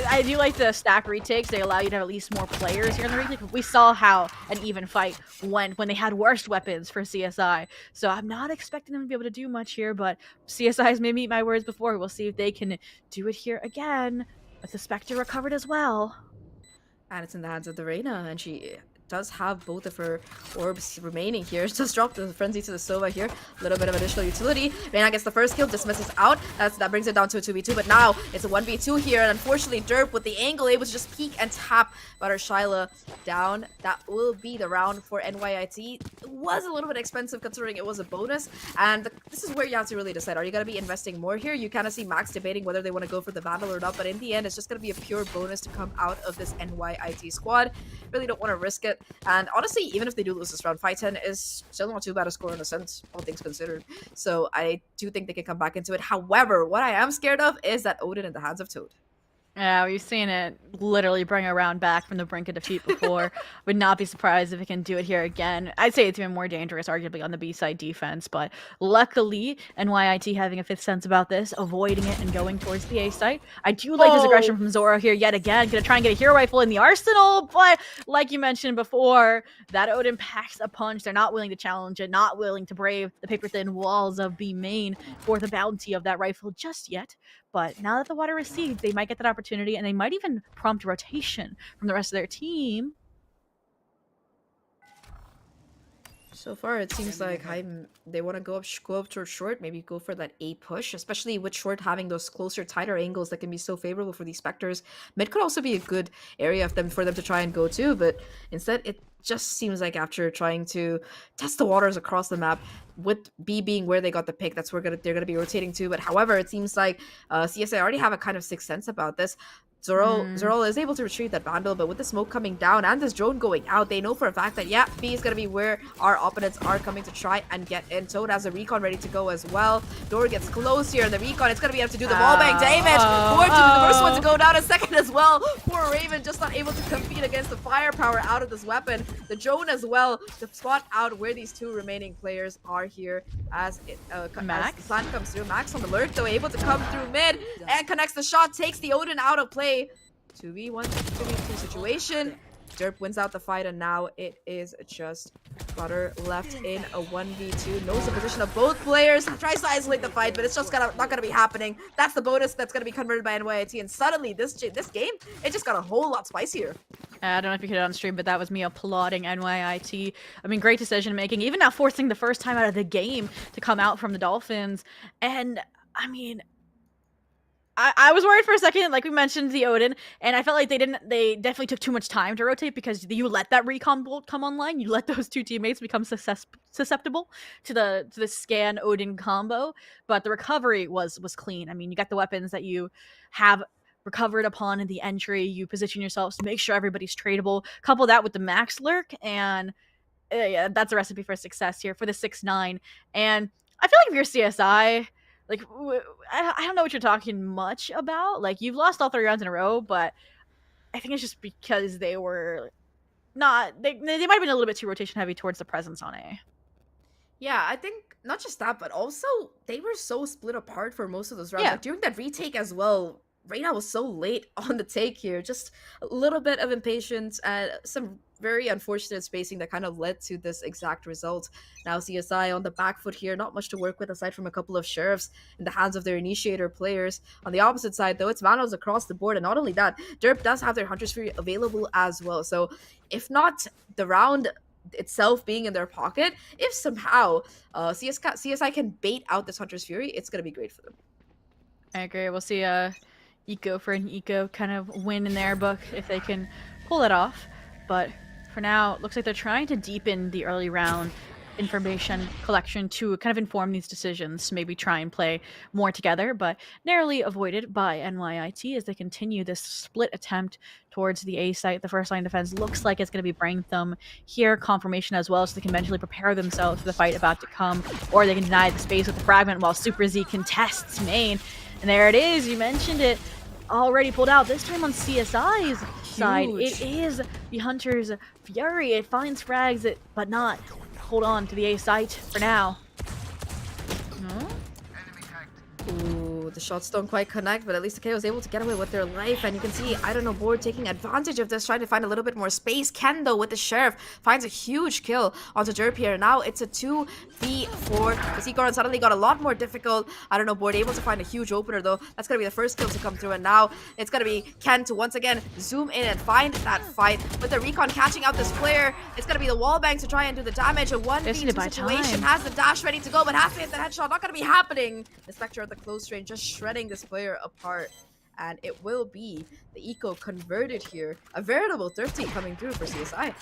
I do like the stack retakes. They allow you to have at least more players here in the retake. We saw how an even fight went when they had worst weapons for CSI. So I'm not expecting them to be able to do much here, but CSI has made me eat my words before. We'll see if they can do it here again. But the Spectre recovered as well. And it's in the hands of the Reyna, and she does have both of her orbs remaining here. Just drop the frenzy to the Sova here. A little bit of additional utility. Reyna gets the first kill, dismisses out. That brings it down to a 2v2, but now it's a 1v2 here, and unfortunately Derp with the angle able to just peek and tap Butter Shyla down. That will be the round for NYIT. It was a little bit expensive considering it was a bonus, and this is where you have to really decide. Are you going to be investing more here? You kind of see Max debating whether they want to go for the Vandal or not, but in the end, it's just going to be a pure bonus to come out of this NYIT squad. Really don't want to risk it. And honestly, even if they do lose this round, 5-10 is still not too bad a score in a sense, all things considered. So I do think they can come back into it. However, what I am scared of is that Odin in the hands of Toad. Yeah, we've seen it literally bring a round back from the brink of defeat before. Would not be surprised if it can do it here again. I'd say it's even more dangerous, arguably, on the B-side defense, but luckily, NYIT having a fifth sense about this, avoiding it and going towards the A site. I do like this aggression from Zoro here yet again. Gonna try and get a hero rifle in the arsenal, but like you mentioned before, that Odin packs a punch. They're not willing to challenge it, not willing to brave the paper-thin walls of B main for the bounty of that rifle just yet. But now that the water recedes, they might get that opportunity, and they might even prompt rotation from the rest of their team. So far, it seems like they want to go up towards short, maybe go for that A push, especially with short having those closer, tighter angles that can be so favorable for these Spectres. Mid could also be a good area for them to try and go to, but instead, it just seems like after trying to test the waters across the map, with B being where they got the pick, that's where they're gonna be rotating to. But however, it seems like CSI already have a kind of sixth sense about this. Zoro is able to retrieve that Vandal, but with the smoke coming down and this drone going out, they know for a fact that, yeah, B is going to be where our opponents are coming to try and get in. Toad has a recon ready to go as well. Door gets close here, and the recon, it's going to be able to do the wallbang damage. The first one to go down, a second as well. Poor Raven just not able to compete against the firepower out of this weapon. The drone as well to spot out where these two remaining players are here as the plan comes through. Max on the lurk, though, able to come through mid and connects the shot, takes the Odin out of play. 2v1, 2v2 situation. Derp wins out the fight, and now it is just Butter left in a 1v2. Knows the position of both players. Tries to isolate the fight, but it's just not gonna be happening. That's the bonus that's gonna be converted by NYIT, and suddenly this game, it just got a whole lot spicier. I don't know if you could on stream, but that was me applauding NYIT. I mean, great decision making. Even now forcing the first time out of the game to come out from the Dolphins. And I mean, I was worried for a second, like we mentioned, the Odin, and I felt like they definitely took too much time to rotate because you let that recon bolt come online, you let those two teammates become susceptible to the scan Odin combo, but the recovery was clean. I mean, you got the weapons that you have recovered upon in the entry, you position yourselves to make sure everybody's tradable, couple that with the max lurk, and yeah, that's a recipe for success here for the 6-9, and I feel like if you're CSI, like, I don't know what you're talking much about. Like, you've lost all 3 rounds in a row, but I think it's just because they were not... They might have been a little bit too rotation heavy towards the presence on A. Yeah, I think not just that, but also they were so split apart for most of those rounds. Yeah. Like, during that retake as well, Reyna was so late on the take here. Just a little bit of impatience and some very unfortunate spacing that kind of led to this exact result. Now CSI on the back foot here, not much to work with aside from a couple of sheriffs in the hands of their initiator players. On the opposite side, though, it's Vandals across the board, and not only that, Derp does have their Hunter's Fury available as well. So if not the round itself being in their pocket, if somehow CSI can bait out this Hunter's Fury, it's going to be great for them. I agree. We'll see Eco for an Eco kind of win in their book if they can pull it off. But for now, it looks like they're trying to deepen the early round information collection to kind of inform these decisions, maybe try and play more together, but narrowly avoided by NYIT as they continue this split attempt towards the A site. The first line defense looks like it's going to be Braintham here, confirmation as well, so they can mentally prepare themselves for the fight about to come, or they can deny the space with the fragment while Super Z contests main. And there it is, you mentioned it, already pulled out, this time on CSI's side. It is the Hunter's Fury. It finds frags, but not hold on to the A site for now. Ooh, the shots don't quite connect, but at least the K was able to get away with their life. And you can see, I don't know, Board taking advantage of this, trying to find a little bit more space. Ken, though, with the Sheriff, finds a huge kill onto Derp here. Now it's a 2v4. The Seagull suddenly got a lot more difficult. I don't know, Board able to find a huge opener, though. That's going to be the first kill to come through. And now it's going to be Ken to once again zoom in and find that fight. With the Recon catching out this player, it's going to be the wallbang to try and do the damage. A 1v2 situation. Has the dash ready to go, but has to hit the headshot. Not going to be happening. The Spectre at the close range just shredding this player apart. And it will be the Eco converted here. A veritable 13 coming through for CSI.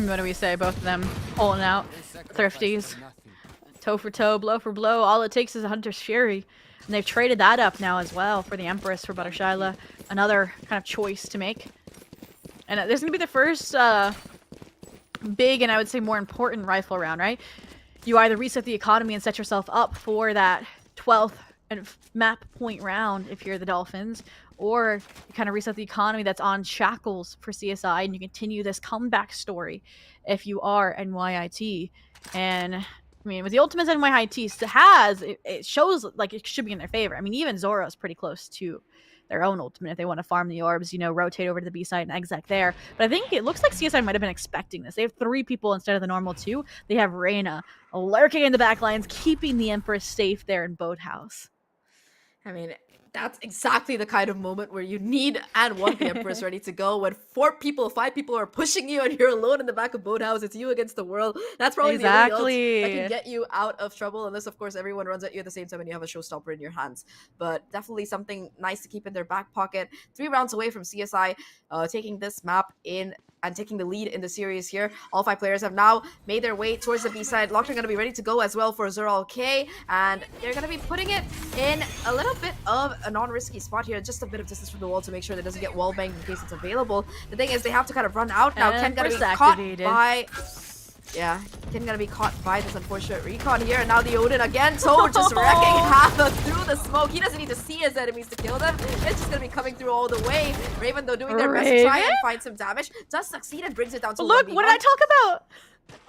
What do we say? Both of them pulling out. Thrifties. Toe for toe, blow for blow. All it takes is a Hunter's Fury. And they've traded that up now as well for the Empress for Buttershyla. Another kind of choice to make. And this is going to be the first big and I would say more important rifle round, right? You either reset the economy and set yourself up for that 12th and map point round if you're the Dolphins, or you kind of reset the economy that's on shackles for CSI and you continue this comeback story if you are NYIT. And I mean, with the ultimates NYIT has, it shows like it should be in their favor. I mean, even Zoro's pretty close to their own ultimate if they want to farm the orbs, you know, rotate over to the B side and exec there. But I think it looks like CSI might have been expecting this. They have 3 people instead of the normal 2. They have Reyna lurking in the back lines, keeping the Empress safe there in Boathouse. I mean, that's exactly the kind of moment where you need and want the Empress ready to go. When 5 people are pushing you and you're alone in the back of Boathouse, it's you against the world. That's probably the only ult that can get you out of trouble. Unless, of course, everyone runs at you at the same time and you have a showstopper in your hands. But definitely something nice to keep in their back pocket. 3 rounds away from CSI taking this map in and taking the lead in the series here. All 5 players have now made their way towards the B side. Locked are going to be ready to go as well for Zoral K, and they're going to be putting it in a little bit of a non-risky spot here, just a bit of distance from the wall to make sure that it doesn't get wall banged in case it's available. The thing is, they have to kind of run out now. Ken gonna be caught by... Yeah, Ken gonna be caught by this unfortunate recon here, and now the Odin again, Toad just wrecking Hava through the smoke. He doesn't need to see his enemies to kill them. It's just gonna be coming through all the way. Raven, though, doing their best to try and find some damage, does succeed and brings it down to 1v1. Look, what did I talk about?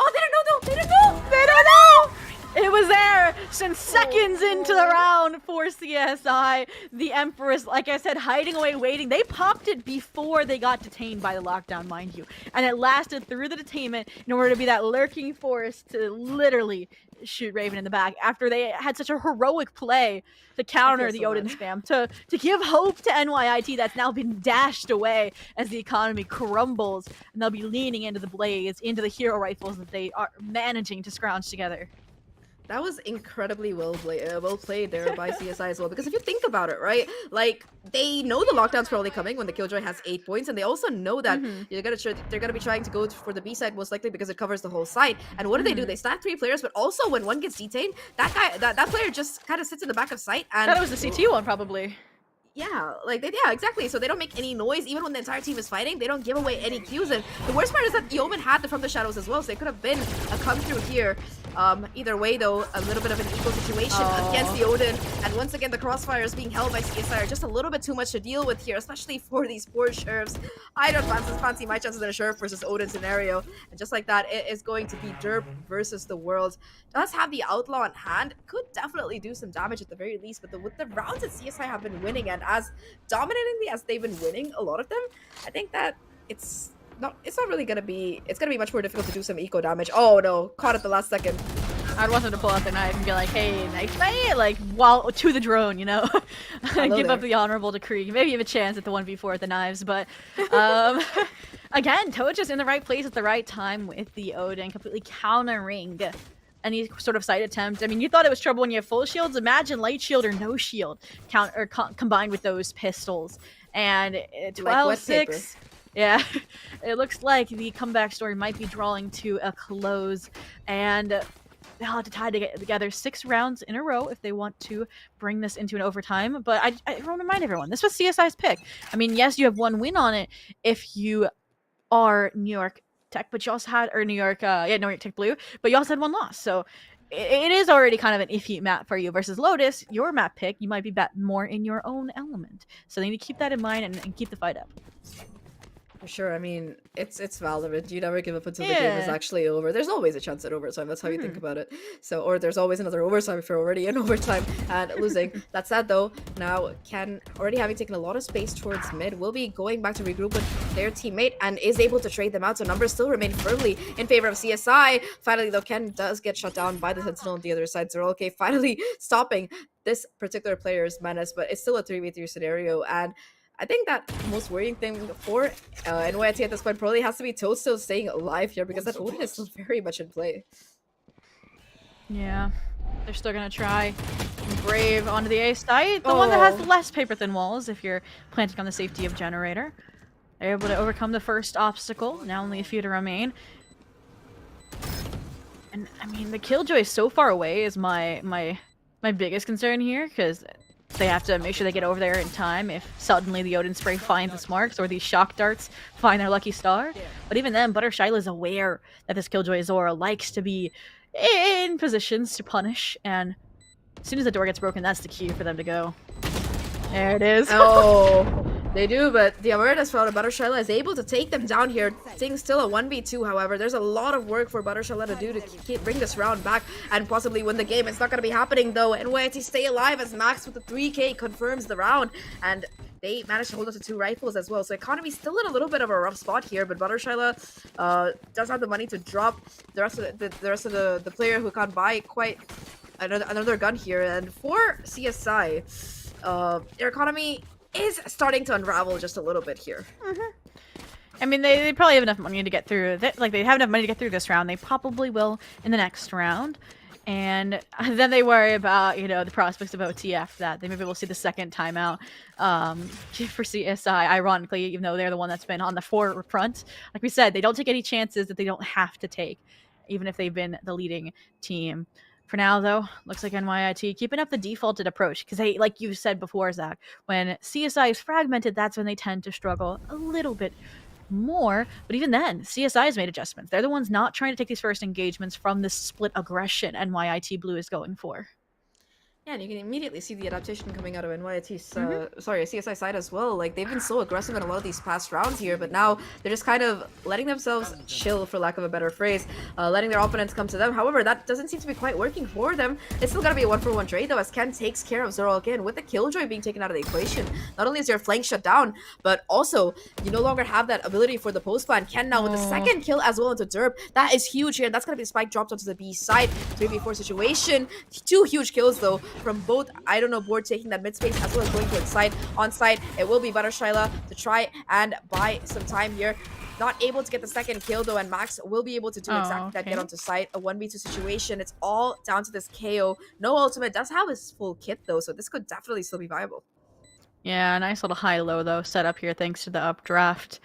Oh, they don't know though. They don't know. They don't know. It was there since seconds into the round for CSI. The Empress, like I said, hiding away, waiting. They popped it before they got detained by the lockdown, mind you. And it lasted through the detainment in order to be that lurking force to literally shoot Raven in the back after they had such a heroic play to counter the Odin spam, to give hope to NYIT that's now been dashed away as the economy crumbles, and they'll be leaning into the blaze, into the hero rifles that they are managing to scrounge together. That was incredibly well played there by CSI as well. Because if you think about it, right, like they know the lockdown's probably coming when the Killjoy has 8 points, and they also know that they're gonna be trying to go for the B side most likely because it covers the whole site. And what do? They stack 3 players, but also when one gets detained, that player just kind of sits in the back of sight. And that was the CT one probably. Yeah, like yeah, exactly. So they don't make any noise even when the entire team is fighting. They don't give away any cues. And the worst part is that Yeoman had the From the Shadows as well, so they could have been a come through here. Either way, though, a little bit of an equal situation against the Odin. And once again, the crossfire is being held by CSI are just a little bit too much to deal with here, especially for these poor sheriffs. I don't fancy my chances in a sheriff versus Odin scenario. And just like that, it is going to be Derp versus the world. Does have the Outlaw in hand. Could definitely do some damage at the very least. But with the rounds that CSI have been winning, and as dominatingly as they've been winning a lot of them, I think that it's not really gonna be, it's gonna be much more difficult to do some eco damage. Oh no, caught at the last second. I'd want them to pull out the knife and be like, hey, knife fight, like, while to the drone, you know? Give up the honorable decree. Maybe you have a chance at the 1v4 with the knives, but again, Toad just in the right place at the right time with the Odin, completely countering any sort of sight attempt. I mean, you thought it was trouble when you have full shields. Imagine light shield or no shield combined with those pistols. And 12-6. Yeah, it looks like the comeback story might be drawing to a close. And they'll have to tie together 6 rounds in a row if they want to bring this into an overtime. But I want to remind everyone, this was CSI's pick. I mean, yes, you have 1 win on it if you are New York Tech, but you also had, or New York Tech Blue, but you also had 1 loss. So it is already kind of an iffy map for you versus Lotus, your map pick. You might be more in your own element. So they need to keep that in mind and keep the fight up. For sure. I mean, it's Valorant. You never give up until the game is Yeah. actually over. There's always a chance at overtime. That's how you think about it. So, or there's always another overtime if you're already in overtime and losing. That said, though, now Ken, already having taken a lot of space towards mid, will be going back to regroup with their teammate and is able to trade them out. So numbers still remain firmly in favor of CSI. Finally, though, Ken does get shut down by the Sentinel on the other side. So, okay, finally stopping this particular player's menace, but it's still a 3v3 scenario. And I think that the most worrying thing for NYIT at this point probably has to be Toad still staying alive here because that Odin is still very much in play. Yeah, they're still gonna try Brave onto the A site, the one that has less paper thin walls if you're planting on the safety of Generator. They're able to overcome the first obstacle, now only a few to remain. And I mean, the Killjoy so far away is my biggest concern here, because they have to make sure they get over there in time if suddenly the Odin Spray finds its marks or these shock darts find their lucky star. But even then, Buttershyla is aware that this Killjoy Zora likes to be in positions to punish, and as soon as the door gets broken, that's the cue for them to go. There it is. Oh, they do, but the awareness from Buttershyla is able to take them down here. Things still a 1v2, however. There's a lot of work for Buttershyla to do to bring this round back and possibly win the game. It's not going to be happening, though. NYIT stay alive as Max with the 3k confirms the round, and they managed to hold on to 2 rifles as well. So Economy's still in a little bit of a rough spot here, but Buttershyla does have the money to drop the rest of the player who can't buy quite another gun here. And for CSI, their economy is starting to unravel just a little bit here. I mean, they probably have enough money to get through. They have enough money to get through this round. They probably will in the next round. And then they worry about, you know, the prospects of OTF, that they maybe will see the second timeout for CSI, ironically, even though they're the one that's been on the forefront. Like we said, they don't take any chances that they don't have to take, even if they've been the leading team. For now, though, looks like NYIT keeping up the defaulted approach, because they, like you said before, Zach, when CSI is fragmented, that's when they tend to struggle a little bit more. But even then, CSI has made adjustments. They're the ones not trying to take these first engagements from this split aggression NYIT Blue is going for. Yeah, and you can immediately see the adaptation coming out of NYIT's, sorry, CSI side as well. Like, they've been so aggressive in a lot of these past rounds here, but now they're just kind of letting themselves chill, for lack of a better phrase, letting their opponents come to them. However, that doesn't seem to be quite working for them. It's still gotta be a 1-for-1 trade, though, as Ken takes care of Zoro again, with the Killjoy being taken out of the equation. Not only is your flank shut down, but also, you no longer have that ability for the post plan. Ken now with the second kill as well into Derp. That is huge here, and that's gonna be the spike dropped onto the B side. 3v4 situation. 2 huge kills, though, from both, I don't know, board taking that mid space as well as going to its side. On side, it will be Buttershyla to try and buy some time here. Not able to get the second kill, though, and Max will be able to do exactly that, get onto site. A 1v2 situation. It's all down to this KO. No ultimate. Does have his full kit, though, so this could definitely still be viable. Yeah, nice little high-low, though, set up here thanks to the updraft.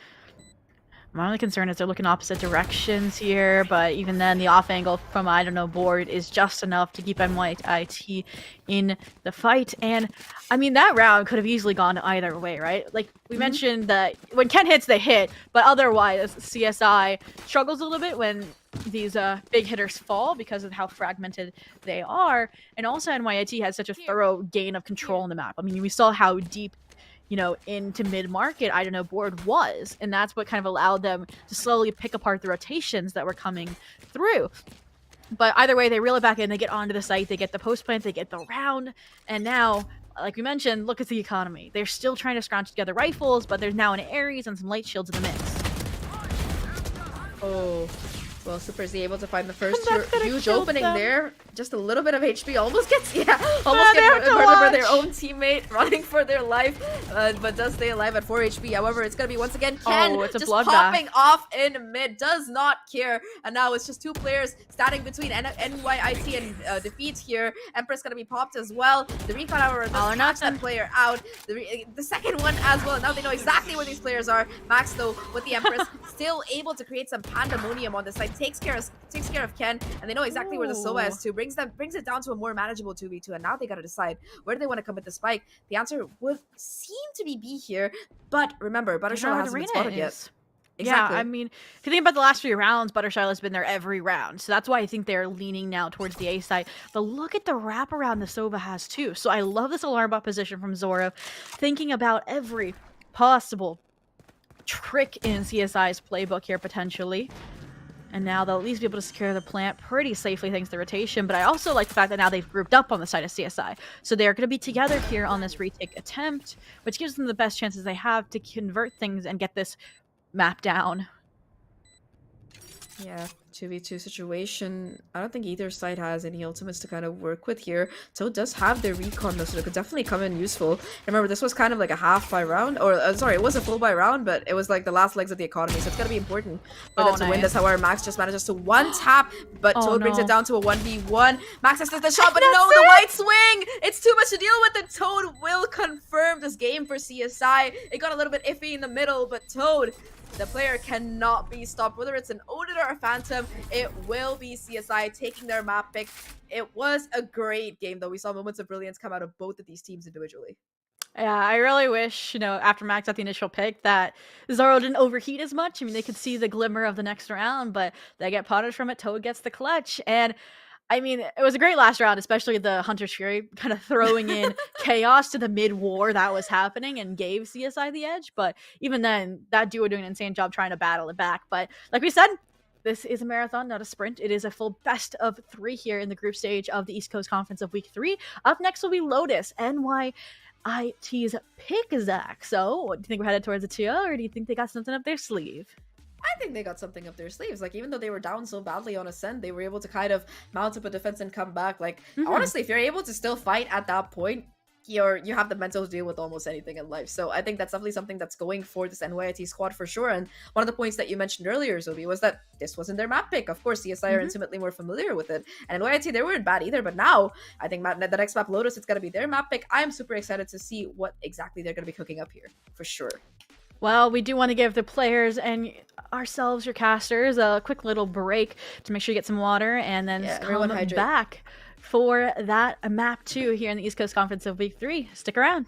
My only concern is they're looking opposite directions here, but even then, the off angle from, I don't know, board is just enough to keep NYIT in the fight. And, I mean, that round could have easily gone either way, right? Like, we mentioned that when Ken hits, they hit, but otherwise, CSI struggles a little bit when these big hitters fall because of how fragmented they are. And also, NYIT had such a thorough gain of control on the map. I mean, we saw how deep, you know, into mid-market, I don't know, board was. And that's what kind of allowed them to slowly pick apart the rotations that were coming through. But either way, they reel it back in, they get onto the site, they get the post plant, they get the round, and now, like we mentioned, look at the economy. They're still trying to scrounge together rifles, but there's now an Ares and some light shields in the mix. Oh, well, Super Z able to find the first huge opening there. Just a little bit of HP. Almost gets, almost gets murdered by their own teammate running for their life, but does stay alive at 4 HP. However, it's going to be once again Ken just popping off in mid. Does not care. And now it's just 2 players standing between NYIT and defeat here. Empress going to be popped as well. The recon, however, does catch that player out. The second one as well. Now they know exactly where these players are. Max, though, with the Empress, still able to create some pandemonium on the side. Takes care of Ken, and they know exactly where the Sova is too. Brings it down to a more manageable 2v2, and now they gotta decide where do they want to come with the spike. The answer would seem to be B here, but remember, Buttershyla hasn't been spotted yet. Exactly. Yeah, I mean, if you think about the last few rounds, Buttershyla's been there every round, so that's why I think they're leaning now towards the A side. But look at the wraparound the Sova has too. So I love this alarm bot position from Zoro, thinking about every possible trick in CSI's playbook here potentially. And now they'll at least be able to secure the plant pretty safely thanks to the rotation. But I also like the fact that now they've grouped up on the side of CSI. So they're going to be together here on this retake attempt, which gives them the best chances they have to convert things and get this map down. Yeah, 2v2 situation. I don't think either side has any ultimates to kind of work with here. So it does have their recon though, so it could definitely come in useful. Remember, this was kind of like a half buy round, or sorry, it was a full buy round, but it was like the last legs of the economy, so it's gonna be important for them to win this. However, Max just manages to one tap, but Toad brings it down to a 1v1. Max has the shot, but no, the white swing! It's too much to deal with, and Toad will confirm this game for CSI. It got a little bit iffy in the middle, but Toad, the player, cannot be stopped. Whether it's an Odin or a Phantom, it will be CSI taking their map pick. It was a great game, though. We saw moments of brilliance come out of both of these teams individually. Yeah, I really wish, after Max got the initial pick, that Zoro didn't overheat as much. I mean, they could see the glimmer of the next round, but they get punished from it. Toad gets the clutch. And I mean, it was a great last round, especially the Hunter's Fury kind of throwing in chaos to the mid-war that was happening and gave CSI the edge. But even then, that duo doing an insane job trying to battle it back. But like we said, this is a marathon, not a sprint. It is a full best of 3 here in the group stage of the East Coast Conference of Week 3. Up next will be Lotus, NYIT's pick, Zach. So, do you think we're headed towards a 2-0, or do you think they got something up their sleeve? I think they got something up their sleeves. Like, even though they were down so badly on Ascent, they were able to kind of mount up a defense and come back. Like, honestly, if you're able to still fight at that point, you have the mental to deal with almost anything in life. So I think that's definitely something that's going for this NYIT squad for sure. And one of the points that you mentioned earlier, Zobi, was that this wasn't their map pick. Of course, CSI are intimately more familiar with it. And NYIT, they weren't bad either. But now, I think the next map, Lotus, it's going to be their map pick. I'm super excited to see what exactly they're going to be cooking up here, for sure. Well, we do want to give the players and ourselves, your casters, a quick little break to make sure you get some water and then come back for that map 2 here in the East Coast Conference of Week 3. Stick around.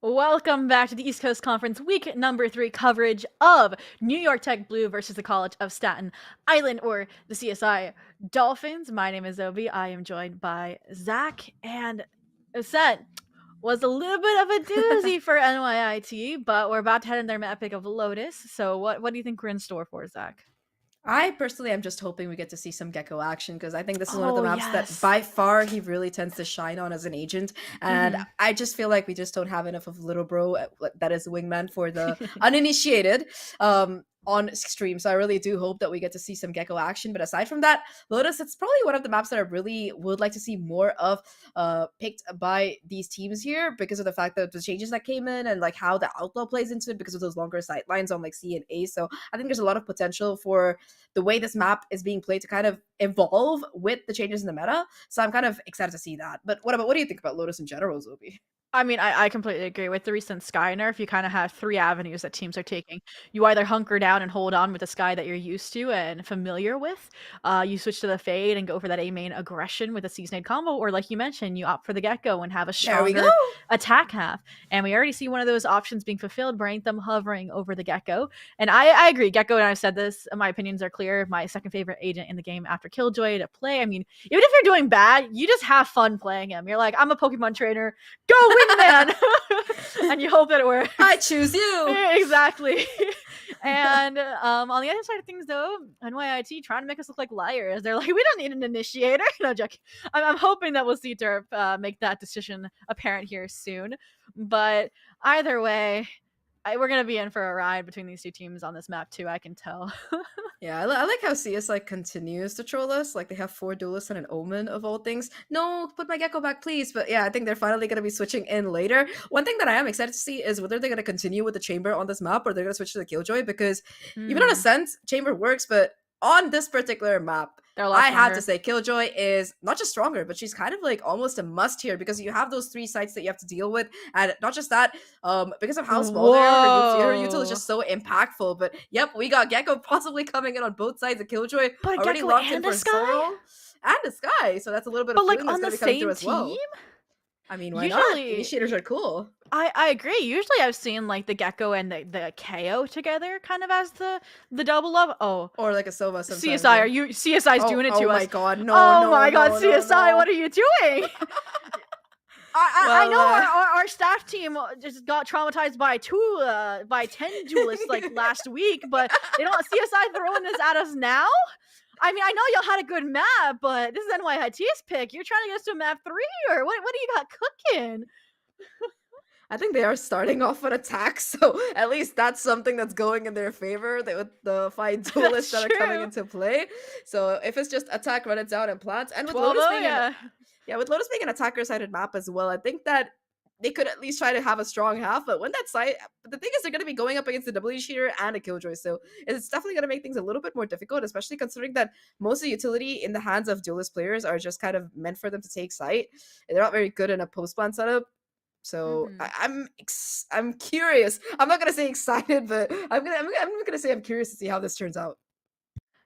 Welcome back to the East Coast Conference week number 3 coverage of New York Tech Blue versus the College of Staten Island, or the CSI Dolphins. My name is Obi. I am joined by Zach, and set was a little bit of a doozy for NYIT, but we're about to head in their map pick of Lotus. So what do you think we're in store for, Zach? I personally am just hoping we get to see some Gecko action because I think this is one of the Oh, maps that yes. by far he really tends to shine on as an agent. And I just feel like we just don't have enough of Little Bro that is the wingman for the uninitiated on stream. So I really do hope that we get to see some Gecko action. But aside from that, Lotus, it's probably one of the maps that I really would like to see more of picked by these teams here because of the fact that the changes that came in and like how the outlaw plays into it because of those longer sight lines on like C and A. So I think there's a lot of potential for the way this map is being played to kind of evolve with the changes in the meta. So I'm kind of excited to see that. But what do you think about Lotus in general, Zobi? I mean, I completely agree. With the recent Sky nerf, you kind of have 3 avenues that teams are taking. You either hunker down and hold on with the Sky that you're used to and familiar with. You switch to the Fade and go for that A main aggression with a Seasonade combo, or like you mentioned, you opt for the Gecko and have a There we stronger go. attack half. And we already see one of those options being fulfilled, Them hovering over the Gecko. And I agree, Gecko, and I've said this, my opinions are clear. My second favorite agent in the game after Killjoy to play. I mean, even if you're doing bad, you just have fun playing him. You're like, I'm a Pokemon trainer. Go wingman! And you hope that it works. I choose you. Exactly. And on the other side of things, though, NYIT trying to make us look like liars. They're like, we don't need an initiator. No, joking. I'm hoping that we'll see Derp make that decision apparent here soon. But either way, we're going to be in for a ride between these two teams on this map, too, I can tell. Yeah, I like how CS continues to troll us. Like they have 4 duelists and an Omen of all things. No, put my Gecko back, please. But yeah, I think they're finally going to be switching in later. One thing that I am excited to see is whether they're going to continue with the Chamber on this map or they're going to switch to the Killjoy because even on a sense, Chamber works, but on this particular map, I have to say Killjoy is not just stronger, but she's kind of like almost a must here because you have those 3 sites that you have to deal with. And not just that, because of how small they are, her util is just so impactful. But yep, we got Gecko possibly coming in on both sides of Killjoy. But already Gecko locked in and for a Sky? Zoro and a Sky. So that's a little bit But of like feeling on that's the going to be coming same through as well. team? I mean, why not? Usually- Initiators are cool. I agree. Usually I've seen like the Gecko and the KO together kind of as the double up. Oh, Or like a Sova sometimes. CSI, CSI's doing it to us. Oh my god, no, oh no, my god, no, CSI, no. what are you doing? I know Well, our staff team just got traumatized by 10 duelists like last week, but they don't CSI throwing this at us now? I mean, I know y'all had a good map, but this is NYIT's pick. You're trying to get us to map 3, or what do you got cooking? I think they are starting off an attack, so at least that's something that's going in their favor with the 5 duelists that are coming true. into play. So if it's just attack, run it down, and plants, and with 12, Lotus being yeah. with Lotus being an attacker-sided map as well, I think that they could at least try to have a strong half. But when that side, the thing is, they're going to be going up against the W cheater and a Killjoy, so it's definitely going to make things a little bit more difficult, especially considering that most of the utility in the hands of duelist players are just kind of meant for them to take sight. And they're not very good in a post-plant setup. So I'm curious. I'm not gonna say excited, but I'm gonna say I'm curious to see how this turns out.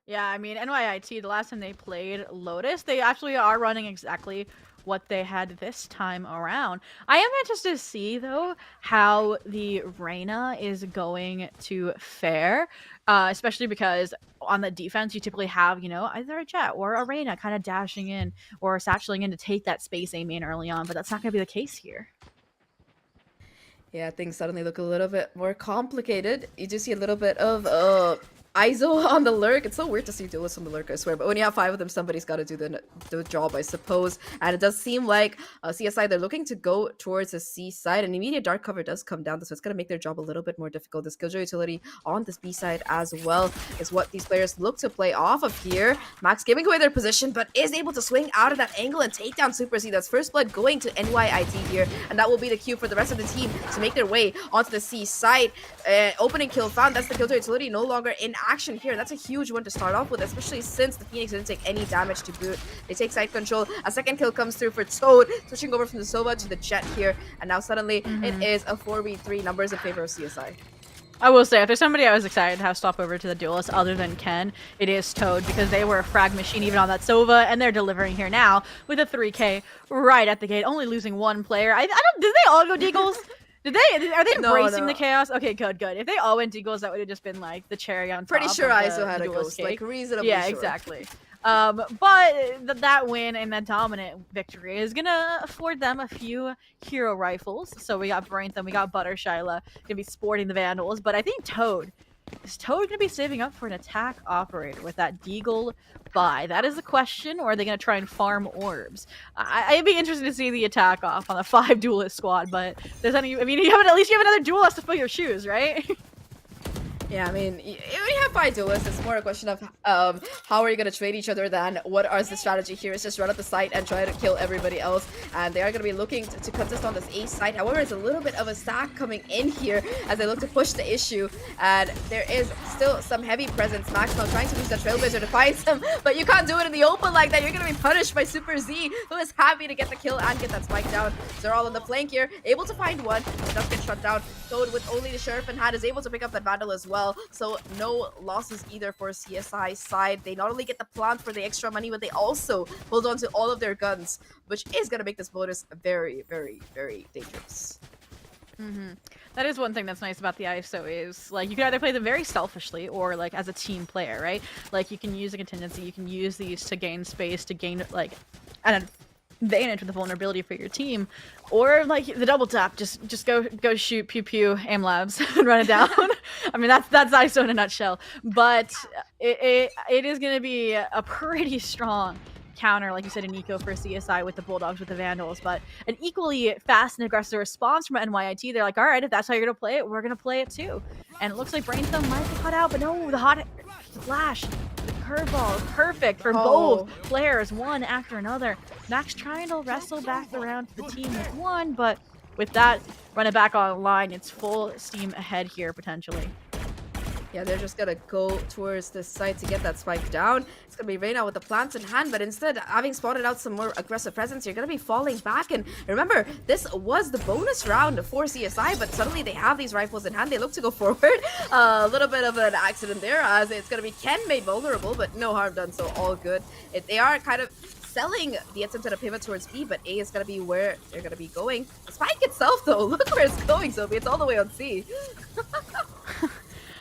Yeah, I mean, NYIT, the last time they played Lotus, they actually are running exactly what they had this time around. I am interested to see, though, how the Reyna is going to fare, especially because on the defense, you typically have, either a Jet or a Reyna kind of dashing in or satcheling in to take that space A main early on, but that's not going to be the case here. Yeah, things suddenly look a little bit more complicated. You do see a little bit of ISO on the lurk. It's so weird to see duelists on the lurk, I swear. But when you have 5 of them, somebody's got to do the job, I suppose. And it does seem like CSI, they're looking to go towards the C side. And immediate dark cover does come down, so it's going to make their job a little bit more difficult. The Skilljoy utility on this B side as well is what these players look to play off of here. Max giving away their position, but is able to swing out of that angle and take down Super C. That's first blood going to NYIT here. And that will be the cue for the rest of the team to make their way onto the C side. Opening kill found. That's the Killjoy utility no longer in action here. That's a huge one to start off with, especially since the Phoenix didn't take any damage to boot. They take side control. A second kill comes through for Toad, switching over from the Sova to the Jet here. And now suddenly it is a 4v3 numbers in favor of CSI. I will say, if there's somebody I was excited to have stop over to the duelist other than Ken, it is Toad, because they were a frag machine even on that Sova, and they're delivering here now with a 3K right at the gate, only losing 1 player. I don't. Did they all go Deagles? Are they No, embracing no. the chaos? Okay, good. If they all went Deagles, that would have just been like the cherry on top. Pretty sure of ISO the had a duelist ghost, like cake. reasonably Yeah, sure. exactly. But that win and that dominant victory is gonna afford them a few hero rifles. So we got Braintham, we got Buttershyla, gonna be sporting the Vandals. But I think Toad, is Toad gonna be saving up for an attack operator with that Deagle buy? That is the question, or are they gonna try and farm orbs? I'd be interested to see the attack off on the 5 duelist squad, but there's any, I mean, at least you have another duelist to fill your shoes, right? Yeah, I mean, when you have 5 duelists, it's more a question of how are you going to trade each other than what is the strategy here. It's just run at the site and try to kill everybody else. And they are going to be looking to contest on this A site. However, it's a little bit of a stack coming in here as they look to push the issue. And there is still some heavy presence. Maxwell trying to use the Trailblazer to fight him, but you can't do it in the open like that. You're going to be punished by Super Z, who is happy to get the kill and get that spike down. So they're all on the flank here, able to find one. It does get shut down. Toad with only the Sheriff in hand is able to pick up that Vandal as well. So no losses either for CSI side. They not only get the plant for the extra money, but they also hold on to all of their guns, which is going to make this bonus very, very, very dangerous. That is one thing that's nice about the ISO is, like, you can either play them very selfishly or, like, as a team player, right? Like, you can use a contingency, you can use these to gain space, to gain, like, an advantage with the vulnerability for your team, or like the double tap, just go shoot, pew pew, aim labs, and run it down. I mean, that's ISO in a nutshell. But it is going to be a pretty strong counter, like you said, in Eco for CSI with the Bulldogs, with the Vandals, but an equally fast and aggressive response from NYIT. They're like, all right, if that's how you're going to play it, we're going to play it too. And it looks like Brainthumb might be cut out, but no, the hot flash, the curveball, perfect for both players, one after another. Max trying to wrestle back around to the team with one, but with that, run it back online, it's full steam ahead here, potentially. Yeah, they're just gonna go towards this site to get that spike down. It's gonna be Reyna with the plants in hand, but instead, having spotted out some more aggressive presence, you're gonna be falling back. And remember, this was the bonus round for CSI, but suddenly they have these rifles in hand. They look to go forward. A little bit of an accident there, as it's gonna be Ken made vulnerable, but no harm done, so all good. They are kind of selling the attempt at a pivot towards B, but A is gonna be where they're gonna be going. The spike itself, though, look where it's going, Sophie. It's all the way on C.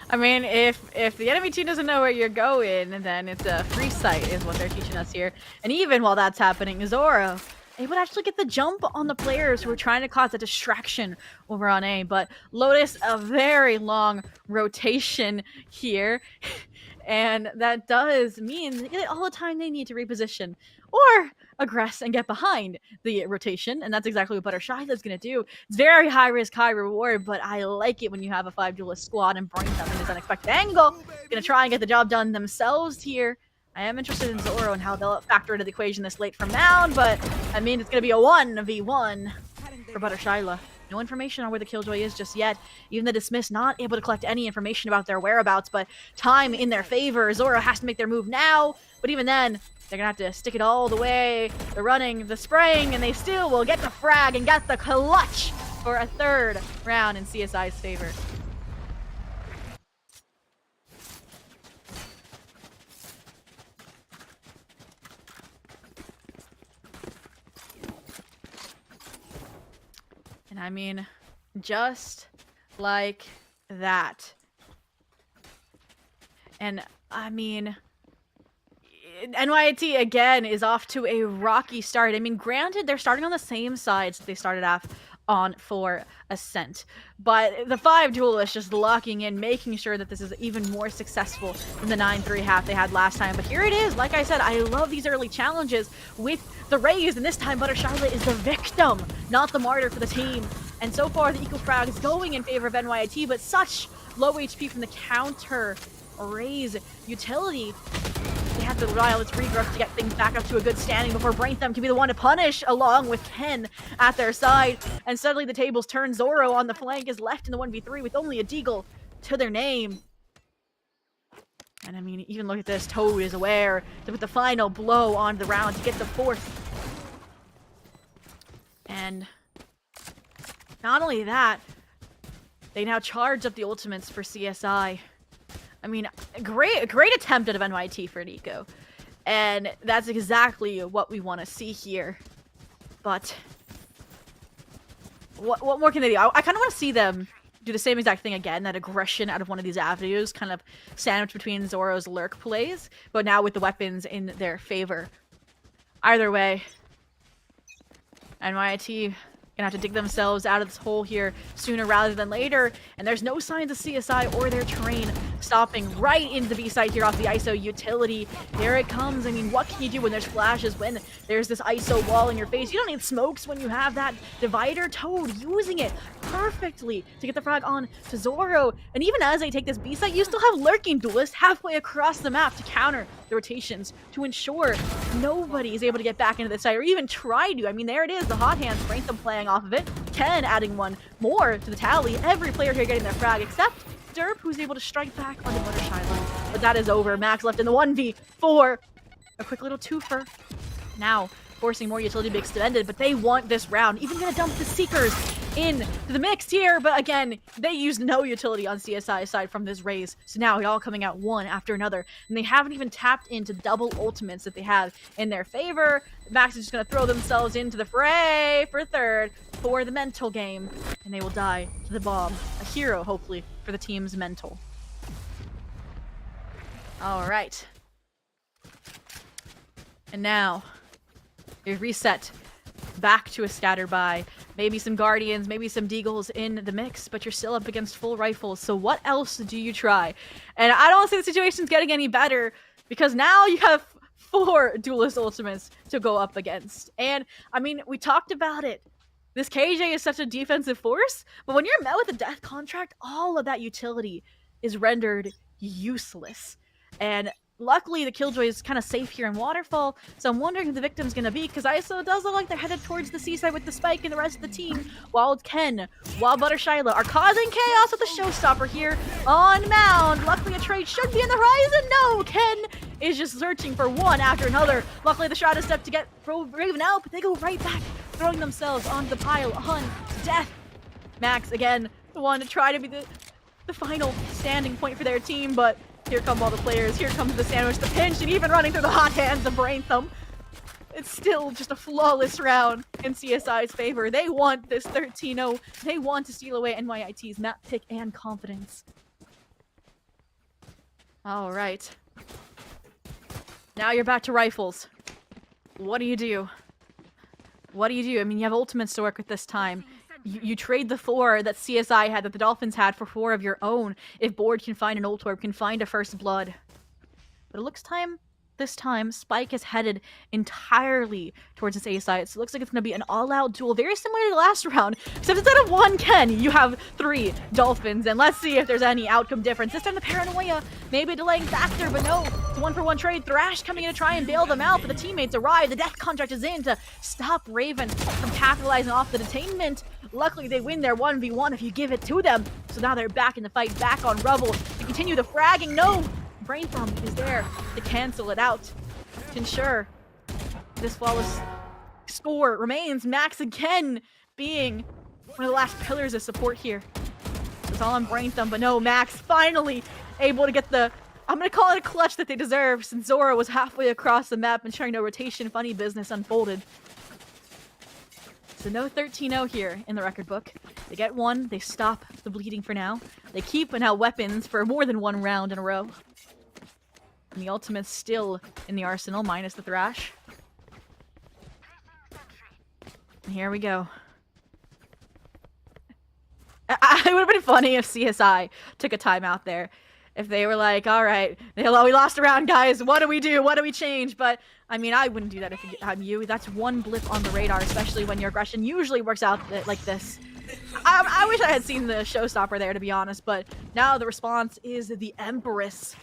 I mean, if the enemy team doesn't know where you're going, then it's a free sight is what they're teaching us here. And even while that's happening, Zoro able to actually get the jump on the players who are trying to cause a distraction over on A. But Lotus, a very long rotation here. And that does mean they get all the time they need to reposition or aggress and get behind the rotation, and that's exactly what Buttershyla is going to do. It's very high risk, high reward, but I like it when you have a 5 duelist squad and Brainthumb in this unexpected angle. Going to try and get the job done themselves here. I am interested in Zoro and how they'll factor into the equation this late from Mound, but I mean, it's going to be a 1v1 for Buttershyla. No information on where the Killjoy is just yet. Even the Dismiss not able to collect any information about their whereabouts, but time in their favor. Zoro has to make their move now, but even then, they're gonna have to stick it all the way. The running, the spraying, and they still will get the frag and get the clutch for a 3rd round in CSI's favor. And I mean, just like that. And I mean, NYIT again is off to a rocky start. I mean, granted, they're starting on the same sides they started off on for Ascent, but the 5 duelists just locking in, making sure that this is even more successful than the 9-3 half they had last time. But here it is. Like I said, I love these early challenges with the Rays, and this time Buttershyla is the victim, not the martyr for the team. And so far, the eco frag is going in favor of NYIT, but such low HP from the counter Rays utility. They have to rely on this regrowth to get things back up to a good standing before Brainthumb can be the one to punish, along with Ken at their side. And suddenly the tables turn. Zoro on the flank is left in the 1v3 with only a Deagle to their name. And I mean, even look at this. Toad is aware to put the final blow on the round to get the 4th. And not only that, they now charge up the ultimates for CSI. I mean, great attempt out of NYT for Nico. And that's exactly what we want to see here. But what more can they do? I kind of want to see them do the same exact thing again, that aggression out of one of these avenues, kind of sandwiched between Zoro's lurk plays, but now with the weapons in their favor. Either way, NYIT gonna have to dig themselves out of this hole here sooner rather than later, and there's no signs of CSI or their train stopping right into the B site here off the ISO utility. Here it comes. I mean, what can you do when there's flashes, when there's this ISO wall in your face? You don't need smokes when you have that divider. Toad using it perfectly to get the frag on to Zoro, and even as they take this B site, you still have lurking duelists halfway across the map to counter the rotations to ensure nobody is able to get back into the site or even try to. I mean, there it is, the hot hands, Braintham playing off of it. Ken adding one more to the tally. Every player here getting their frag except Derp, who's able to strike back on the Buttershy. But that is over. Max left in the 1v4. A quick little twofer. Now forcing more utility to be extended, but they want this round. Even gonna dump the Seekers in to the mix here, but again, they used no utility on CSI aside from this raise. So now it all coming out one after another, and they haven't even tapped into double ultimates that they have in their favor. Max is just gonna throw themselves into the fray for third for the mental game, and they will die to the bomb. A hero, hopefully, for the team's mental. All right. And now, you're reset back to a scatter by. Maybe some Guardians, maybe some Deagles in the mix, but you're still up against full rifles. So what else do you try? And I don't see the situation's getting any better because now you have 4 duelist ultimates to go up against. And I mean, we talked about it. This KJ is such a defensive force, but when you're met with a death contract, all of that utility is rendered useless. And luckily, the Killjoy is kind of safe here in Waterfall, so I'm wondering who the victim's gonna be, because ISO does look like they're headed towards the seaside with the Spike and the rest of the team, while Ken, while Buttershyla are causing chaos with the showstopper here on Mound. Luckily, a trade should be in the horizon. No, Ken is just searching for one after another. Luckily, the shot is step to get Raven out, but they go right back, throwing themselves onto the pile on death. Max, again, the one to try to be the final standing point for their team, but here come all the players. Here comes the sandwich, the pinch, and even running through the hot hands of Braintham. It's still just a flawless round in CSI's favor. They want this 13-0. They want to steal away NYIT's map pick and confidence. All right. Now you're back to rifles. What do you do? What do you do? I mean, you have ultimates to work with this time. You trade the 4 that CSI had, that the Dolphins had, for 4 of your own. If Board can find an ult orb, can find a first blood. But it looks this time, Spike is headed entirely towards this A site. So it looks like it's going to be an all-out duel, very similar to the last round. Except instead of 1 Ken, you have 3 Dolphins. And let's see if there's any outcome difference. This time the paranoia, maybe a delaying factor, but no. It's a 1-for-1 trade. Thrash coming in to try and bail them out, but the teammates arrive. The death contract is in to stop Raven from capitalizing off the detainment. Luckily, they win their 1v1 if you give it to them. So now they're back in the fight, back on Rubble to continue the fragging. No! Braintham is there to cancel it out, to ensure this flawless score remains. Max again being one of the last pillars of support here. It's all on Braintham, but no, Max finally able to get the, I'm going to call it a clutch that they deserve, since Zora was halfway across the map ensuring no rotation funny business unfolded. So no 13-0 here in the record book. They get 1, they stop the bleeding for now. They keep now weapons for more than 1 round in a row. And the ultimate's still in the arsenal, minus the Thrash. And here we go. It would have been funny if CSI took a timeout there. If they were like, all right, we lost a round, guys. What do we do? What do we change? But, I mean, I wouldn't do that if I'm you. That's one blip on the radar, especially when your aggression usually works out like this. I wish I had seen the showstopper there, to be honest. But now the response is the Empress.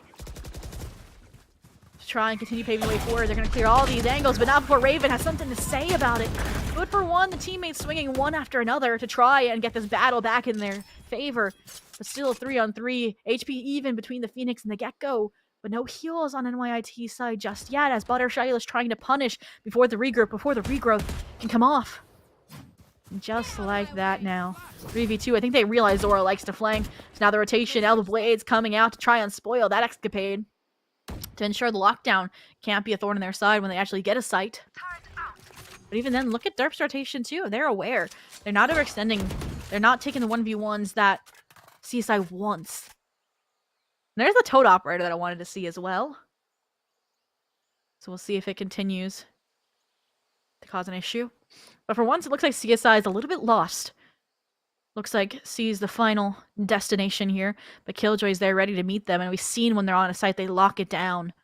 Try and continue paving the way forward. They're going to clear all these angles, but not before Raven has something to say about it. Good for 1, the teammates swinging one after another to try and get this battle back in their favor. But still 3-on-3, HP even between the Phoenix and the Gecko, but no heals on NYIT's side just yet, as Buttershy is trying to punish before the regrowth can come off. And just like that now. 3v2, I think they realize Zora likes to flank, so now the rotation, Elbow Blades coming out to try and spoil that escapade, to ensure the lockdown can't be a thorn in their side when they actually get a sight. But even then, look at Derp's rotation too. They're aware. They're not overextending. They're not taking the 1v1s that CSI wants. And there's the Toad Operator that I wanted to see as well. So we'll see if it continues to cause an issue. But for once, it looks like CSI is a little bit lost. Looks like C is the final destination here. But Killjoy's there ready to meet them. And we've seen when they're on a site, they lock it down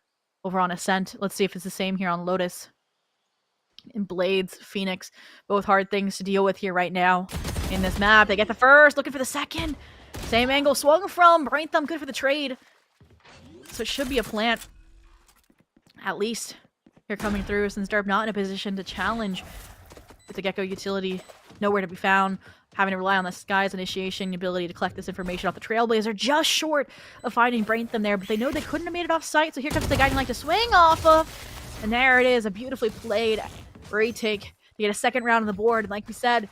over on Ascent. Let's see if it's the same here on Lotus. And Blades, Phoenix, both hard things to deal with here right now in this map. They get the first, looking for the second. Same angle swung from. Brain Thumb good for the trade. So it should be a plant. At least. Here coming through since Derp not in a position to challenge with the Gecko utility. Nowhere to be found. Having to rely on the Sky's initiation ability to collect this information off the Trailblazer. Just short of finding Brain Thumb there. But they know they couldn't have made it off site. So here comes the guy you like to swing off of. And there it is. A beautifully played retake to get a second round on the board. And like we said,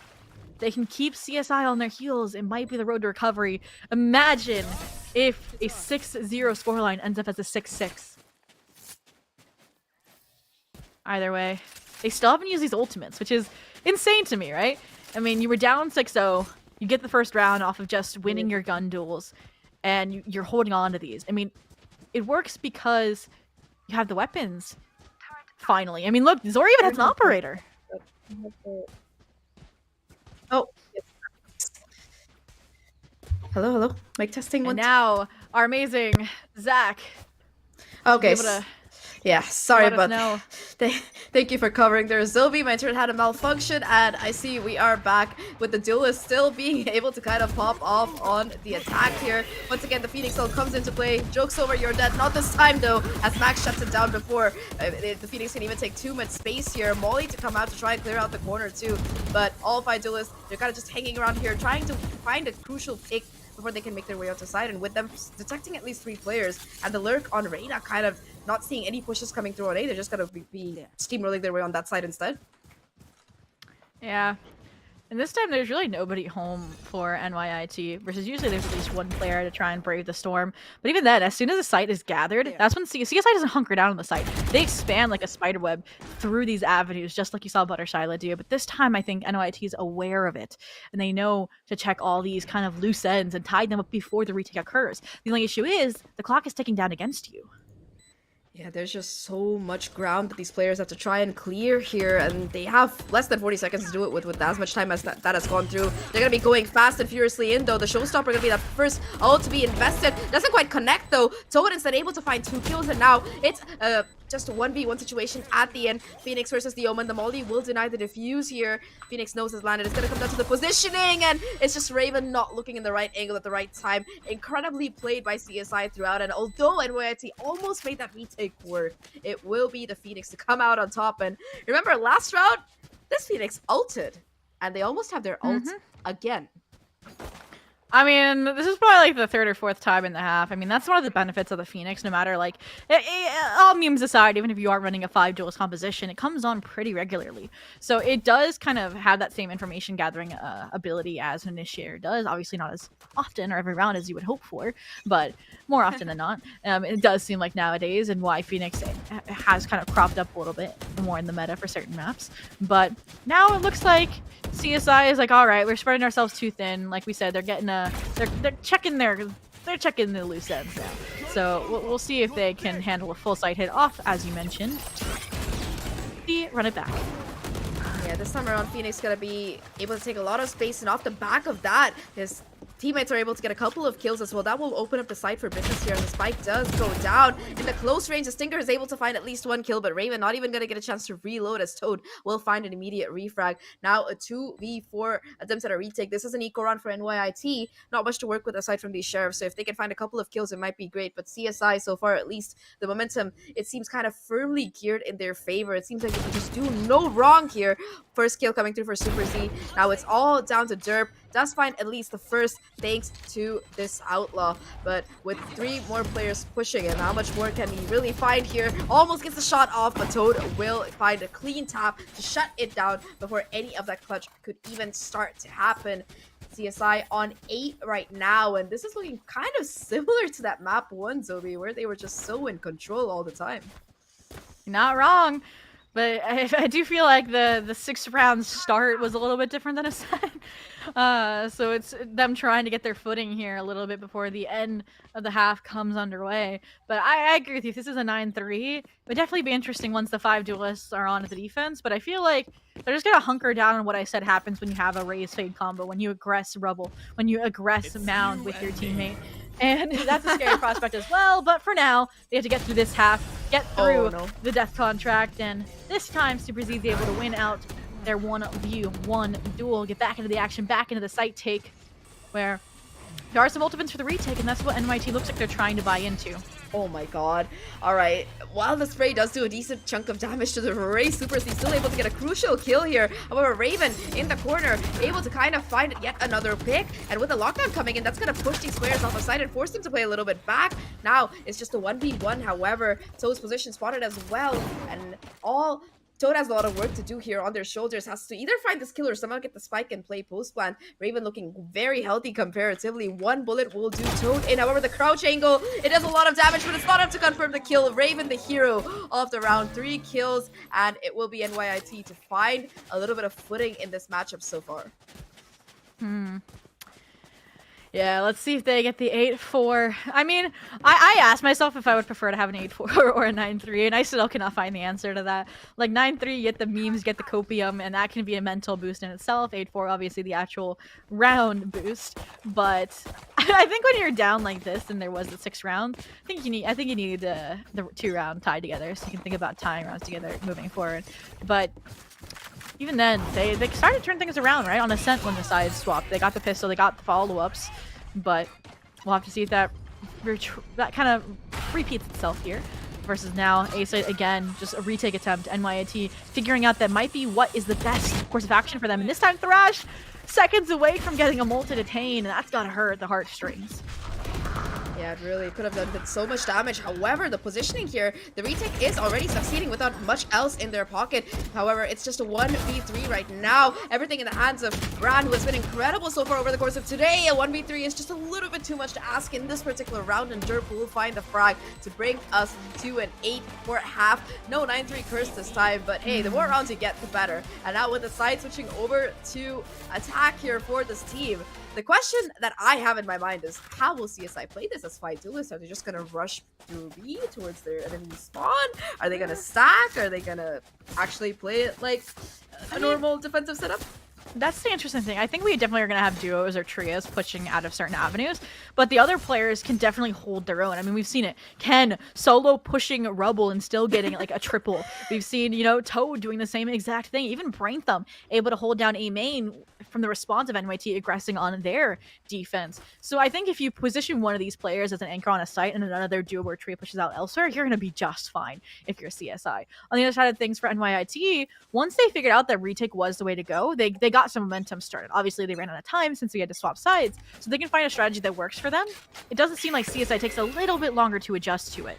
they can keep CSI on their heels. It might be the road to recovery. Imagine if a 6-0 scoreline ends up as a 6-6. Either way, they still haven't used these ultimates, which is insane to me, right? I mean, you were down 6-0. You get the first round off of just winning your gun duels, and you're holding on to these. I mean, it works because you have the weapons. Finally. I mean, look, Zora even has an operator. Oh. Hello, hello. Mic testing. And now, our amazing Zach. Okay. Able to Yeah, sorry let us about know. Thank you for covering there, Zobi. My turret had a malfunction, and I see we are back with the duelist still being able to kind of pop off on the attack here. Once again, the Phoenix ult comes into play. Joke's over, you're dead. Not this time, though, as Max shuts it down before. The Phoenix can even take too much space here. Molly to come out to try and clear out the corner, too. But all 5 duelists, they're kind of just hanging around here, trying to find a crucial pick before they can make their way out to side. And with them detecting at least 3 players, and the lurk on Reyna kind of not seeing any pushes coming through on A, they're just gonna be steamrolling their way on that side instead. Yeah. And this time there's really nobody home for NYIT, versus usually there's at least one player to try and brave the storm. But even then, as soon as the site is gathered, that's when CSI doesn't hunker down on the site. They expand like a spider web through these avenues, just like you saw Buttershyla do. But this time I think NYIT is aware of it, and they know to check all these kind of loose ends and tie them up before the retake occurs. The only issue is the clock is ticking down against you. Yeah, there's just so much ground that these players have to try and clear here, and they have less than 40 seconds to do it with as much time as that has gone through. They're going to be going fast and furiously in, though. The showstopper going to be the first ult to be invested. Doesn't quite connect, though. Toad instead able to find 2 kills, and now it's just a 1v1 situation at the end. Phoenix versus the Omen. The Molly will deny the defuse here. Phoenix knows has landed. It's going to come down to the positioning, and it's just Raven not looking in the right angle at the right time. Incredibly played by CSI throughout, and although NYIT almost made that retake work, it will be the Phoenix to come out on top. And remember, last round, this Phoenix ulted, and they almost have their ult again. I mean, this is probably like the 3rd or 4th time in the half. I mean, that's one of the benefits of the Phoenix, no matter like, all memes aside, even if you are running a 5 duelist composition, it comes on pretty regularly. So it does kind of have that same information gathering ability as an initiator does. Obviously not as often or every round as you would hope for, but more often than not. It does seem like nowadays, and why Phoenix has kind of cropped up a little bit more in the meta for certain maps. But now it looks like CSI is like, all right, we're spreading ourselves too thin. Like we said, they're getting they're checking the loose ends now. So we'll see if they can handle a full site hit off, as you mentioned. Run it back. Yeah, this time around, Phoenix gonna be able to take a lot of space, and off the back of that, his teammates are able to get a couple of kills as well. That will open up the site for business here, and the spike does go down. In the close range, the Stinker is able to find at least 1 kill, but Raven not even gonna get a chance to reload, as Toad will find an immediate refrag. Now a 2v4 attempts at a retake. This is an eco round for NYIT. Not much to work with aside from these sheriffs, so if they can find a couple of kills, it might be great. But CSI, so far at least, the momentum, it seems kind of firmly geared in their favor. It seems like they can just do no wrong here. First kill coming through for Super Z. Now it's all down to Derp. Does find at least the first, thanks to this outlaw. But with 3 more players pushing him, how much more can he really find here? Almost gets the shot off, but Toad will find a clean tap to shut it down before any of that clutch could even start to happen. CSI on 8 right now, and this is looking kind of similar to that map 1, Zobi, where they were just so in control all the time. You're not wrong. But I do feel like the 6th round start was a little bit different than a set. So it's them trying to get their footing here a little bit before the end of the half comes underway. But I agree with you. If this is a 9-3, it would definitely be interesting once the 5 duelists are on at the defense. But I feel like they're just going to hunker down on what I said happens when you have a Raise Fade combo, when you aggress Rubble, when you aggress Mound with your teammate. And that's a scary prospect as well, but for now, they have to get through this half, get through the death contract, and this time Super Z's able to win out their 1v1 duel, get back into the action, back into the site take, where there are some ultimates for the retake, and that's what NYIT looks like they're trying to buy into. Oh my god. Alright, while the spray does do a decent chunk of damage to the Ray Supers, he's still able to get a crucial kill here. However, Raven in the corner, able to kind of find yet another pick, and with the lockdown coming in, that's going to push these players off the side and force them to play a little bit back. Now, it's just a 1v1, however, Toad's position spotted as well, and all Toad has a lot of work to do here on their shoulders, has to either find this kill or somehow get the spike and play post plan. Raven looking very healthy comparatively. 1 bullet will do Toad in. However, the crouch angle, it does a lot of damage, but it's not enough to confirm the kill. Raven, the hero of the round. 3 kills, and it will be NYIT to find a little bit of footing in this matchup so far. Yeah, let's see if they get the 8-4. I mean, I asked myself if I would prefer to have an 8-4 or a 9-3, and I still cannot find the answer to that. Like, 9-3, you get the memes, get the copium, and that can be a mental boost in itself. 8-4, obviously, the actual round boost. But I think when you're down like this, and there was the 6th round, I think you need the 2 round tied together, so you can think about tying rounds together moving forward. But even then, they started to turn things around, right? On Ascent when the sides swapped. They got the pistol, they got the follow-ups, but we'll have to see if that kind of repeats itself here. Versus now, A-Site again, just a retake attempt. NYIT figuring out that might be what is the best course of action for them. And this time, Thrash, seconds away from getting a multi-detain, and that's gotta hurt the heartstrings. Yeah, it really could have done so much damage. However, the positioning here, the retake is already succeeding without much else in their pocket. However, it's just a 1v3 right now. Everything in the hands of Bran, who has been incredible so far over the course of today. A 1v3 is just a little bit too much to ask in this particular round, and Derp will find the frag to bring us to an 8-4 half. No 9-3 curse this time, but hey, the more rounds you get, the better. And now with the side switching over to attack here for this team, the question that I have in my mind is, how will CSI play this as 5 duelists? Are they just going to rush through B towards their enemy spawn? Are they going to stack? Are they going to actually play it like a normal defensive setup? That's the interesting thing. I think we definitely are going to have duos or trios pushing out of certain avenues, but the other players can definitely hold their own. I mean, we've seen it. Ken solo pushing Rubble and still getting like a triple. We've seen, you know, Toad doing the same exact thing. Even Brainthumb able to hold down A main from the response of NYT aggressing on their defense. So I think if you position one of these players as an anchor on a site and another duo or trio pushes out elsewhere, you're going to be just fine if you're CSI. On the other side of things for NYIT, once they figured out that retake was the way to go, they got some momentum started. Obviously, they ran out of time since we had to swap sides, so they can find a strategy that works for them. It doesn't seem like CSI takes a little bit longer to adjust to it.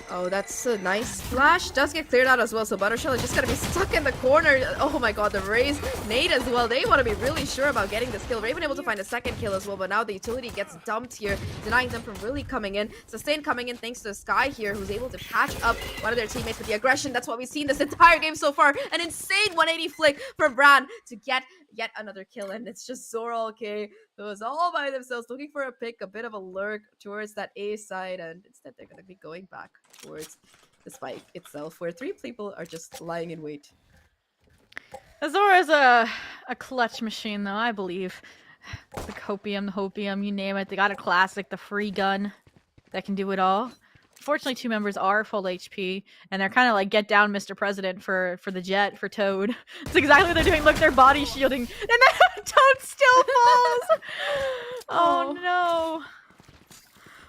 Oh, that's a nice flash. Does get cleared out as well, so Buttershell is just gonna be stuck in the corner. Oh my god, the Raze nade as well. They want to be really sure about getting this kill. Raven able to find a second kill as well, but now the utility gets dumped here, denying them from really coming in. Sustain coming in thanks to Sky here, who's able to patch up one of their teammates with the aggression. That's what we've seen this entire game so far. An insane 180 flick from Bran to get yet another kill, and it's just Zoral K who's all by themselves looking for a pick, a bit of a lurk towards that A side, and instead they're going to be going back towards the spike itself, where 3 people are just lying in wait. Azora's a clutch machine, though, I believe. The Copium, the Hopium, you name it. They got a classic, the free gun that can do it all. Fortunately, 2 members are full HP, and they're kind of like, get down, Mr. President, for the Jet, for Toad. That's exactly what they're doing. Look, they're body shielding, and then Toad still falls! Oh no.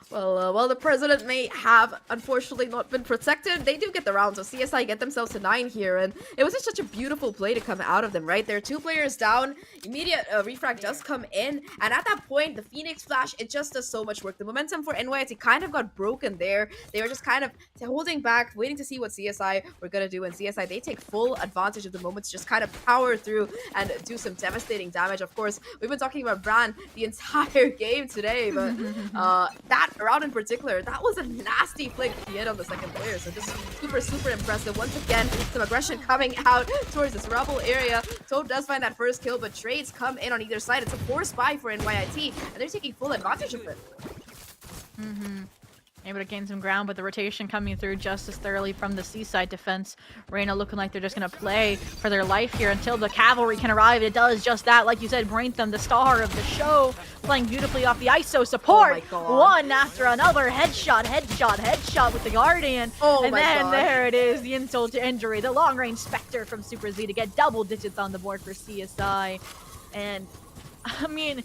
Well, while the president may have unfortunately not been protected, they do get the round, so CSI get themselves to 9 here, and it was just such a beautiful play to come out of them, right? There are 2 players down, immediate refrag does come in, and at that point, the Phoenix Flash, it just does so much work. The momentum for NYIT kind of got broken there. They were just kind of holding back, waiting to see what CSI were gonna do, and CSI, they take full advantage of the moment to just kind of power through and do some devastating damage. Of course, we've been talking about Bran the entire game today, but that round in particular, that was a nasty flick he hit on the second player. So just super impressive. Once again, some aggression coming out towards this Rebel area. Toad does find that first kill, but trades come in on either side. It's a forced buy for NYIT, and they're taking full advantage of it. Able to gain some ground, but the rotation coming through just as thoroughly from the Seaside defense. Reina looking like they're just going to play for their life here until the cavalry can arrive. It does just that. Like you said, Braintham, the star of the show, playing beautifully off the ISO support. Oh my God. One after another. Headshot with the Guardian. Oh my then God. there it is, the insult to injury. The long-range Spectre from Super Z to get double digits on the board for CSI. And, I mean,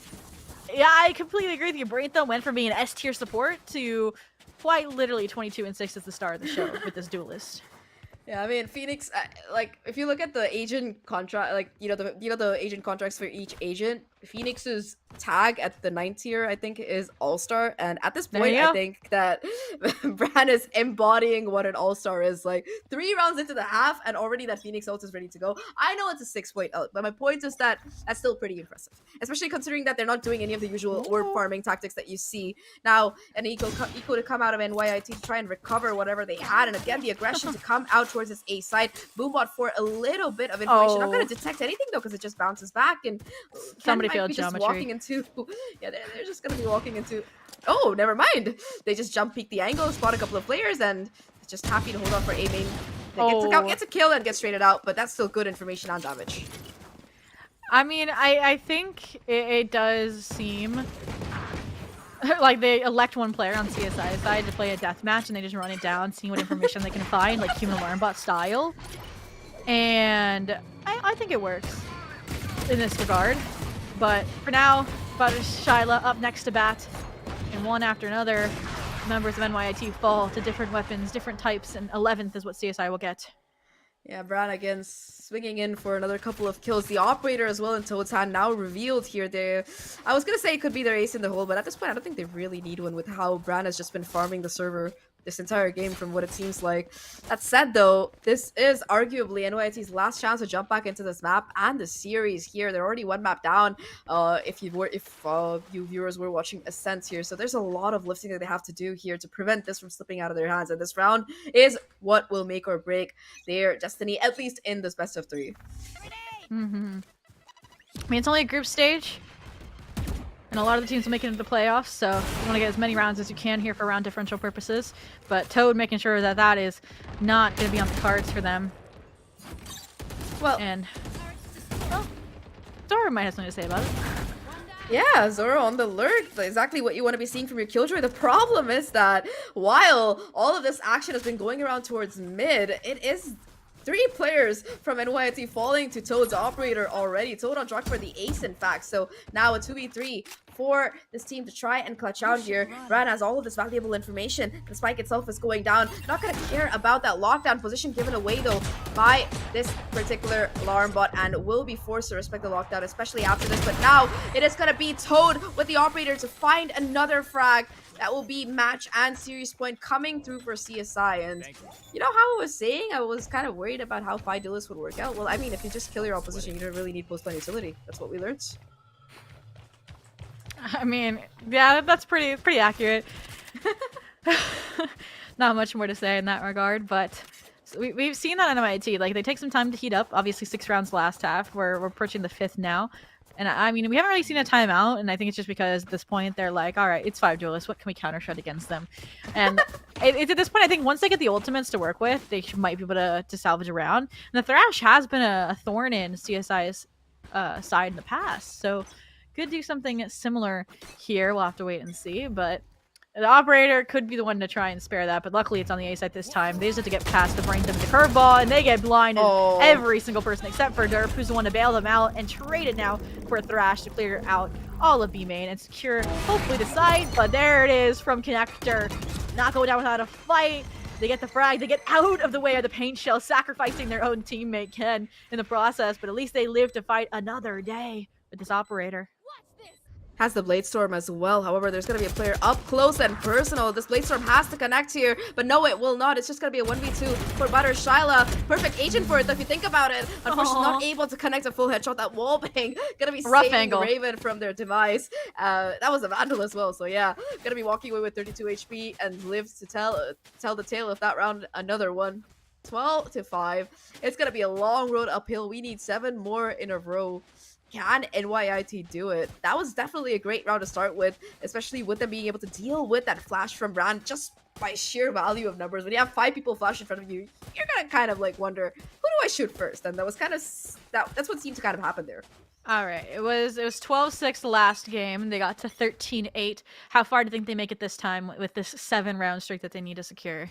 yeah, I completely agree with you. Braintham went from being an S-tier support to quite literally 22 and 6 is the star of the show with this duelist. Yeah, I mean, Phoenix, like, if you look at the agent contract, like, the agent contracts for each agent, Phoenix's tag at the 9th tier, I think, is All-Star, and at this point, I think that Bran is embodying what an All-Star is, like, 3 rounds into the half, and already that Phoenix ult is ready to go. I know it's a 6-point ult, but my point is that that's still pretty impressive, especially considering that they're not doing any of the usual orb farming tactics that you see. Now, an eco to come out of NYIT to try and recover whatever they had, and again, the aggression to come out towards this A side. Boombot for a little bit of information. Not going to detect anything, though, because it just bounces back, and somebody failed just geometry. walking into they're just gonna be walking into never mind, they just jump peek the angle, spot a couple of players, and just happy to hold on for A main. They get to kill and get traded out, but that's still good information on damage. I mean, I think it does seem like they elect one player on CSI side to play a deathmatch, and they just run it down, seeing what information they can find, like human alarm bot style. And I think it works in this regard. But for now, Shyla up next to bat, and one after another, members of NYIT fall to different weapons, different types, and 11th is what CSI will get. Yeah, Bran again swinging in for another couple of kills. The operator as well in Toad's hand now revealed here. I was gonna say it could be their ace in the hole, but at this point I don't think they really need one with how Bran has just been farming the server this entire game from what it seems like. That said though, this is arguably NYIT's last chance to jump back into this map and the series here. They're already one map down if you viewers were watching Ascent here. So there's a lot of lifting that they have to do here to prevent this from slipping out of their hands. And this round is what will make or break their destiny, at least in this best of 3. I mean, it's only a group stage, and a lot of the teams will make it into the playoffs, so you want to get as many rounds as you can here for round differential purposes. But Toad making sure that that is not going to be on the cards for them. Well, Zora might have something to say about it. yeah, Zoro on the lurk. Exactly what you want to be seeing from your Killjoy. The problem is that while all of this action has been going around towards mid, it is 3 players from NYIT falling to Toad's operator already. Toad on track for the ace, in fact. So now a 2v3 for this team to try and clutch out here. Bran has all of this valuable information. The spike itself is going down. Not going to care about that lockdown position given away, though, by this particular alarm bot, and will be forced to respect the lockdown, especially after this. But now it is going to be Toad with the operator to find another frag. That will be match and series point coming through for CSI. And you know how I was saying I was kind of worried about how Phi Duelist would work out? Well, I mean, if you just kill your opposition, you don't really need post-plan utility. That's what we learned. I mean, yeah, that's pretty accurate. Not much more to say in that regard, but we've seen that in NYIT. Like, they take some time to heat up. Obviously, 6 rounds last half. We're approaching the 5th now. And I mean, we haven't really seen a timeout, and I think it's just because at this point they're like, all right, it's 5 duelists. What can we counter shot against them? And it's at this point, I think once they get the ultimates to work with, they might be able to salvage a round. And the Thrash has been a thorn in CSI's side in the past, so could do something similar here. We'll have to wait and see, but the operator could be the one to try and spare that, but luckily it's on the A side this time. They just have to get past the Braintham to curveball, and they get blinded. Every single person except for Derp, who's the one to bail them out and trade it now for Thrash to clear out all of B main and secure, hopefully, the site. But there it is from Connector. Not going down without a fight. They get the frag. They get out of the way of the paint shell, sacrificing their own teammate Ken in the process, but at least they live to fight another day with this operator. has the Blade Storm as well. However, there's going to be a player up close and personal. This Blade Storm has to connect here, but no, it will not. It's just going to be a 1v2 for Butter Shyla. Perfect agent for it, though, if you think about it. Unfortunately, not able to connect a full headshot. That wall bang going to be Rough saving angle. Raven from their demise. That was a Vandal as well, so yeah. Going to be walking away with 32 HP and lives to tell the tale of that round. Another one. 12-5. It's going to be a long road uphill. We need 7 more in a row. Can NYIT do it? That was definitely a great round to start with, especially with them being able to deal with that flash from Brand just by sheer value of numbers. When you have 5 people flash in front of you, you're gonna kind of like wonder, who do I shoot first? And that was kind of that's what seemed to kind of happen there. All right, it was 12-6 last game. They got to 13-8. How far do you think they make it this time with this 7-round streak that they need to secure?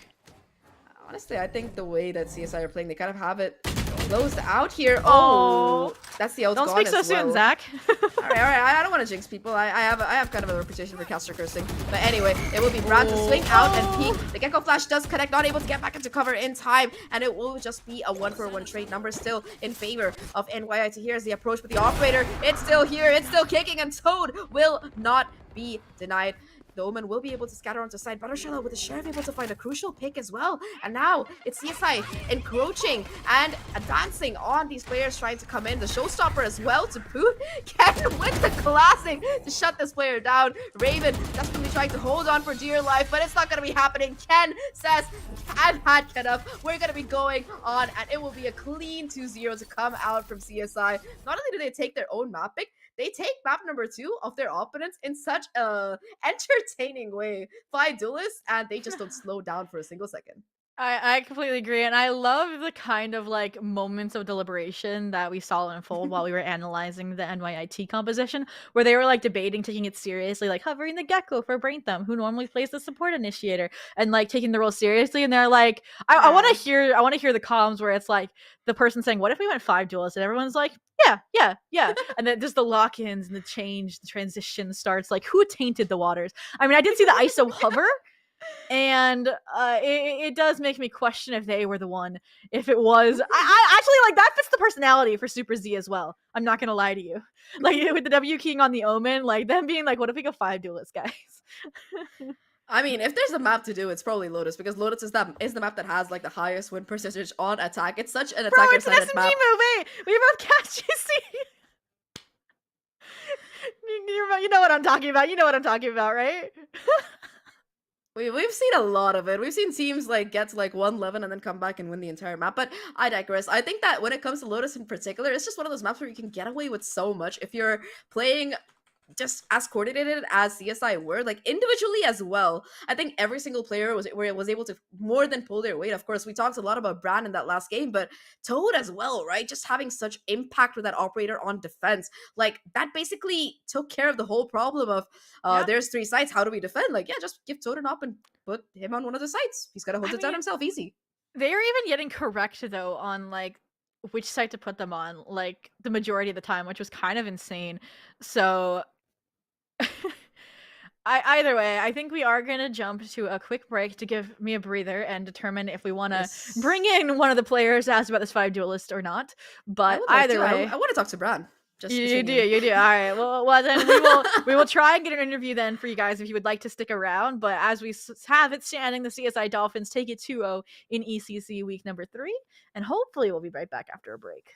Honestly, I think the way that CSI are playing, they kind of have it closed out here. Oh, that's the Don't speak so soon, Zach. all right. I don't want to jinx people. I have kind of a reputation for caster cursing. But anyway, it will be Brad to swing out and peek. The Gecko Flash does connect, not able to get back into cover in time, and it will just be a 1-for-1 trade. Number still in favor of NYIT. Here's the approach with the operator. It's still here. It's still kicking, and Toad will not be denied. The Omen will be able to scatter onto side. Buttershello with the Sheriff able to find a crucial pick as well. And now it's CSI encroaching and advancing on these players trying to come in. The showstopper as well to boot. Ken with the classic to shut this player down. Raven desperately trying to hold on for dear life, but it's not going to be happening. Ken says, I've had enough. We're going to be going on, and it will be a clean 2-0 to come out from CSI. Not only do they take their own map pick, they take map number 2 of their opponents in such a entertaining way. 5 duelists, and they just don't slow down for a single second. I completely agree, and I love the kind of like moments of deliberation that we saw unfold while we were analyzing the NYIT composition, where they were like debating taking it seriously, like hovering the Gecko for Brain Thumb, who normally plays the support initiator, and like taking the role seriously. And they're like, I want to hear the comms where it's like the person saying, "What if we went 5 duelists?" And everyone's like, yeah, and then just the lock-ins and the transition starts. Like, who tainted the waters? I mean, I did see the ISO hover. And it does make me question if they were the one. If it was, I actually like that fits the personality for Super Z as well. I'm not gonna lie to you. Like with the W King on the Omen, like them being like, what if we go 5 duelists, guys? I mean, if there's a map to do, it's probably Lotus, because Lotus is the map that has like the highest win percentage on attack. It's such an attacker-centered map. move. Wait, we both cast GC. You know what I'm talking about. You know what I'm talking about, right? We've seen a lot of it. We've seen teams like get to like 1-11 and then come back and win the entire map. But I digress. I think that when it comes to Lotus in particular, it's just one of those maps where you can get away with so much if you're playing just as coordinated as CSI were, like individually as well. I think every single player was able to more than pull their weight. Of course, we talked a lot about Bran in that last game, but Toad as well, right? Just having such impact with that operator on defense. Like that basically took care of the whole problem of there's 3 sites. How do we defend? Like, yeah, just give Toad an op and put him on one of the sites. He's got to hold it down himself. Easy. They were even getting correct though on like which site to put them on, like the majority of the time, which was kind of insane. So either way, I think we are gonna jump to a quick break to give me a breather and determine if we want to bring in one of the players asked about this 5 duelist or not. But either way, I want to talk to Brad. You do. All right. Well, then we will try and get an interview then for you guys if you would like to stick around. But as we have it standing, the CSI Dolphins take it 2-0 in ECC week number 3, and hopefully we'll be right back after a break.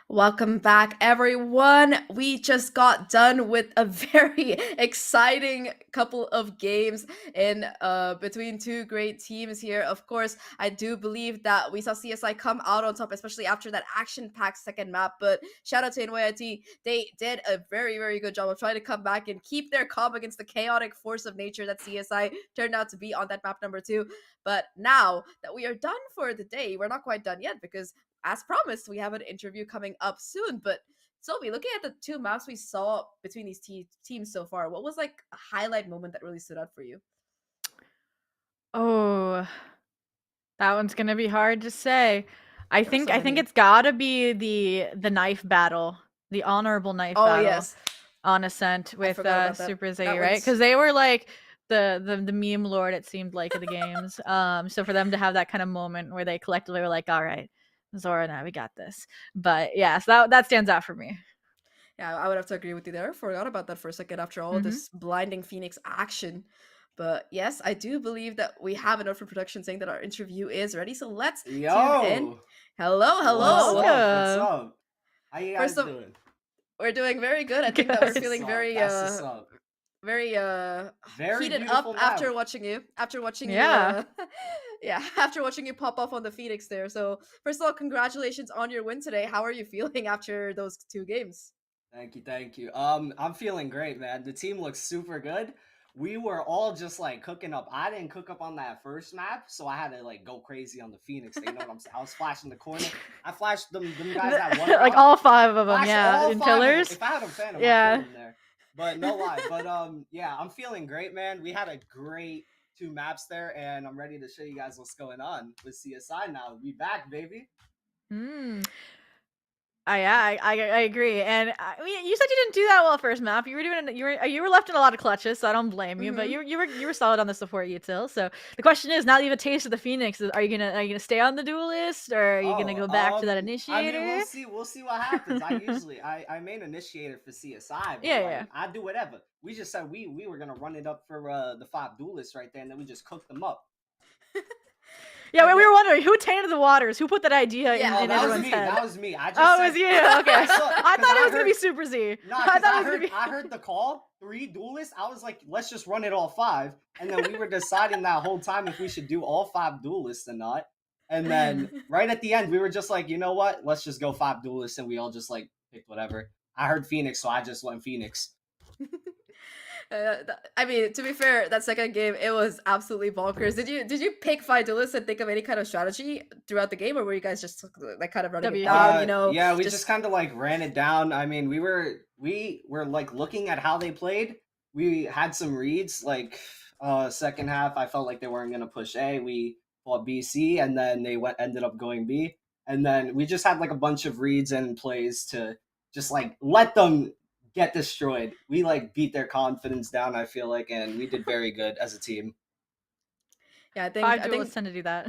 Welcome back, everyone. We just got done with a very exciting couple of games in between two great teams here. Of course, I do believe that we saw CSI come out on top, especially after that action-packed second map. But shout out to NYIT. They did a very, very good job of trying to come back and keep their calm against the chaotic force of nature that CSI turned out to be on that map number 2. But now that we are done for the day, we're not quite done yet, because as promised, we have an interview coming up soon. But Sophie, looking at the two maps we saw between these teams so far, what was like a highlight moment that really stood out for you? Oh, that one's gonna be hard to say. I There were think so I think many. it's gotta be the knife battle, the honorable knife Oh battle yes, on Ascent with forgot about that. Super Z, That right? one's Because they were like the meme lord, it seemed like, of the games. So for them to have that kind of moment where they collectively were like, all right, Zora and I, we got this. But yeah, so that stands out for me. yeah, I would have to agree with you there. Forgot about that for a second after all Mhm. this blinding Phoenix action. But yes, I do believe that we have a note from production saying that our interview is ready. So let's tune in. Yo, Hello, what's hello. up? What's Welcome. up? How you guys First of, doing? we're doing very good. I think that we're Good. That's what's feeling up. very That's what's up. very Very heated beautiful up map. after watching Yeah. you yeah, after watching you pop off on the Phoenix there. So first of all, congratulations on your win today. How are you feeling after those two games? Thank you, thank you. I'm feeling great, man. The team looks super good. We were all just like cooking up. I didn't cook up on that first map, so I had to like go crazy on the Phoenix. You know what I'm saying? I was flashing the corner. I flashed them guys that one Like round. all 5 of them, Flashed yeah, all in 5 of them. pillars. If I had a Phantom, I Yeah. killed them there. But no lie. But yeah, I'm feeling great, man. We had a great 2 maps there, and I'm ready to show you guys what's going on with CSI now. We back, baby. Mm. Yeah, I agree. And I mean, you said you didn't do that well first map. You were doing you were left in a lot of clutches, so I don't blame you. But Mhm. you were solid on the support util. So the question is, now that you have a taste of the Phoenix, are you gonna stay on the duelist, or are you gonna go back to that I mean, initiator? we'll see what happens. I main initiator for CSI, but Yeah, like yeah. I do whatever. We just said we were gonna run it up for the 5 duelists right there, and then we just cooked them up. Yeah, And we were wondering who tainted the waters, who put that idea Yeah, in oh, That was everyone's me. head. That was me. I just Oh, it said, was you. Okay. I saw- I 'cause thought it I was gonna be heard- Super Z. No, I because thought it was gonna be. I heard the call, 3 duelists. I was like, let's just run it all 5. And then we were deciding that whole time if we should do all 5 duelists or not. And then right at the end, we were just like, you know what? Let's just go 5 duelists, and we all just like picked whatever. I heard Phoenix, so I just went Phoenix. I mean, to be fair, that second game it was absolutely bonkers. Did you pick 5 duelists and think of any kind of strategy throughout the game, or were you guys just like kind of running it W. down? You know, Yeah, we just kind of like ran it down. I mean, we were like looking at how they played. We had some reads like second half. I felt like they weren't gonna push A. We fought BC, and then they ended up going B. And then we just had like a bunch of reads and plays to just like let them get destroyed. We like beat their confidence down, I feel like, and we did very good as a team. yeah, 5 I duelists think tend to do that.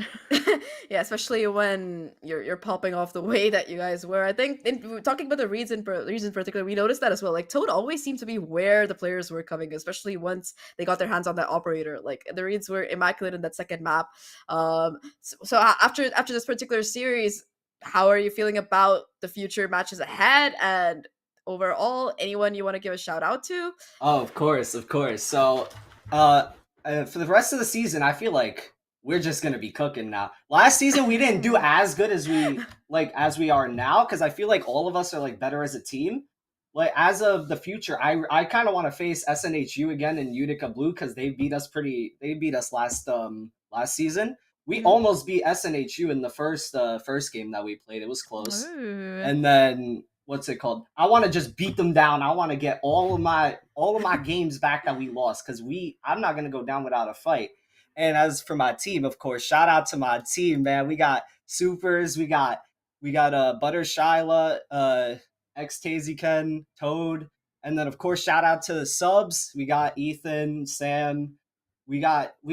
yeah, especially when you're popping off the way that you guys were. I think talking about the reads in particular, we noticed that as well. Like Toad always seemed to be where the players were coming, especially once they got their hands on that operator. Like the reads were immaculate in that second map. So after this particular series, how are you feeling about the future matches ahead and overall? Anyone you want to give a shout out to? Oh, of course, of course. So, for the rest of the season, I feel like we're just gonna be cooking now. Last season, we didn't do as good as we are now, because I feel like all of us are like better as a team. Like as of the future, I kind of want to face SNHU again in Utica Blue, because they beat us last season. We Mhm. almost beat SNHU in the first game that we played. It was close. Ooh. And then what's it called? I want to just beat them down. I want to get all of my games back that we lost, because I'm not gonna go down without a fight. And as for my team, of course, shout out to my team, man. We got Supers, we got Butter Shyla, X Tazyken, Toad, and then of course shout out to the subs. We got Ethan, Sam. We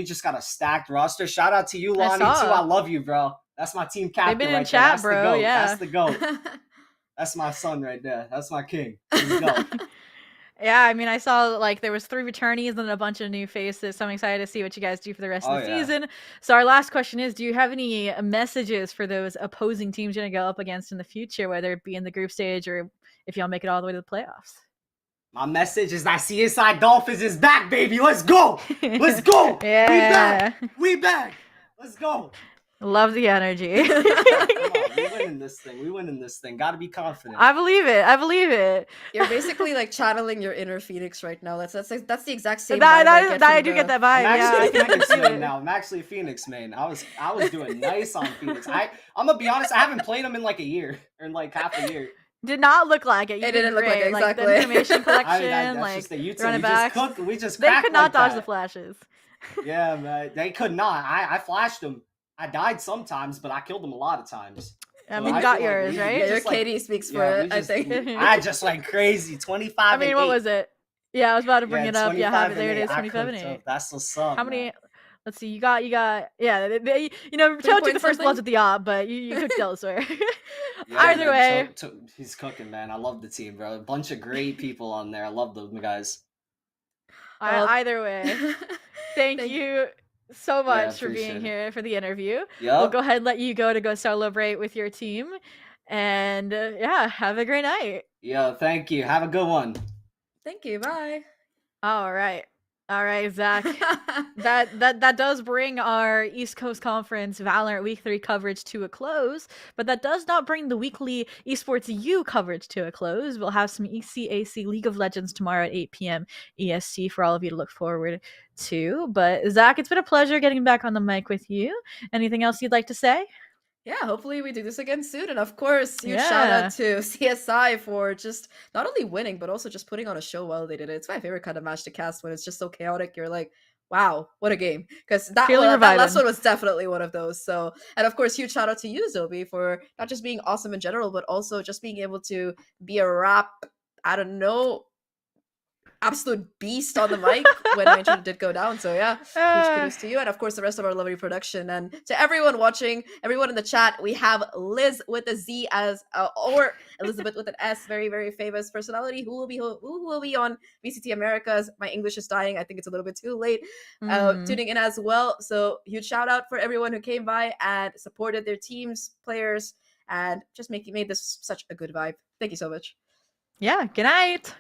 just got a stacked roster. Shout out to you, I Lonnie, too. saw. I love you, bro. That's my team captain. They've been in right chat, there. That's bro, The GOAT. yeah. That's the GOAT. That's my son right there. That's my king. Here we go. Yeah, I mean, I saw like there was 3 returnees and a bunch of new faces, so I'm excited to see what you guys do for the rest of the season. So our last question is, do you have any messages for those opposing teams you're going to go up against in the future, whether it be in the group stage or if y'all make it all the way to the playoffs? My message is that CSI Dolphins is back, baby. Let's go. Let's go. Yeah. We back. Let's go. Love the energy. Come on, we winning this thing. We winning this thing. Gotta be confident. I believe it. I believe it. You're basically like channeling your inner Phoenix right now. That's the exact same. I do get that vibe. I'm Yeah, actually a Phoenix man now. I'm actually a Phoenix man. I was doing nice on Phoenix. I'm gonna be honest. I haven't played them in like a year or in like half a year. Did not look like it. You It did didn't look like great. it, Like the exactly. information collection, That's like just the YouTube. running We backs. just cook. We just They crack could not like dodge that. the flashes. Yeah, man. They could not. I flashed them. I died sometimes, but I killed them a lot of times. I So mean, I you got feel like yours, we- right? Yeah, your just, like, KD speaks for yeah, it. I think. I just went crazy. 25. I mean, and what 8. was it? Yeah, I was about to bring it up. Yeah, 25 there it and is. 8. I 25 and cooked 8. up. That's what's up. How many? man. Let's see. You got. Yeah. You know, 3 Toad took point the first something? bloods at the op, but you cooked elsewhere. Yeah, Either man, way. he's cooking, man. I love the team, bro. A bunch of great people on there. I love those guys. Well- Either way. Thank you so much for appreciate being it. here for the interview. Yep. We'll go ahead and let you go celebrate with your team. And yeah, have a great night. Yeah, thank you. Have a good one. Thank you. Bye. All right, Zach. That does bring our East Coast Conference Valorant Week 3 coverage to a close, but that does not bring the weekly Esports U coverage to a close. We'll have some ECAC League of Legends tomorrow at 8 p.m. EST for all of you to look forward to. But Zach, it's been a pleasure getting back on the mic with you. Anything else you'd like to say? Yeah, hopefully we do this again soon. And of course, huge Yeah. shout out to CSI for just not only winning, but also just putting on a show while they did it. It's my favorite kind of match to cast when it's just so chaotic. You're like, wow, what a game. Because that Feeling last reviving. one was definitely one of those. So, and of course, huge shout out to you, Zobi, for not just being awesome in general, but also just being able to be a I don't know, absolute beast on the mic when my intro did go down. So yeah, huge kudos to you, and of course the rest of our lovely production, and to everyone watching, everyone in the chat. We have Liz with a Z as or Elizabeth with an S, very very famous personality who will be on VCT Americas. My English is dying. I think it's a little bit too late. Tuning in as well. So huge shout out for everyone who came by and supported their teams, players, and just made this such a good vibe. Thank you so much. Yeah, good night.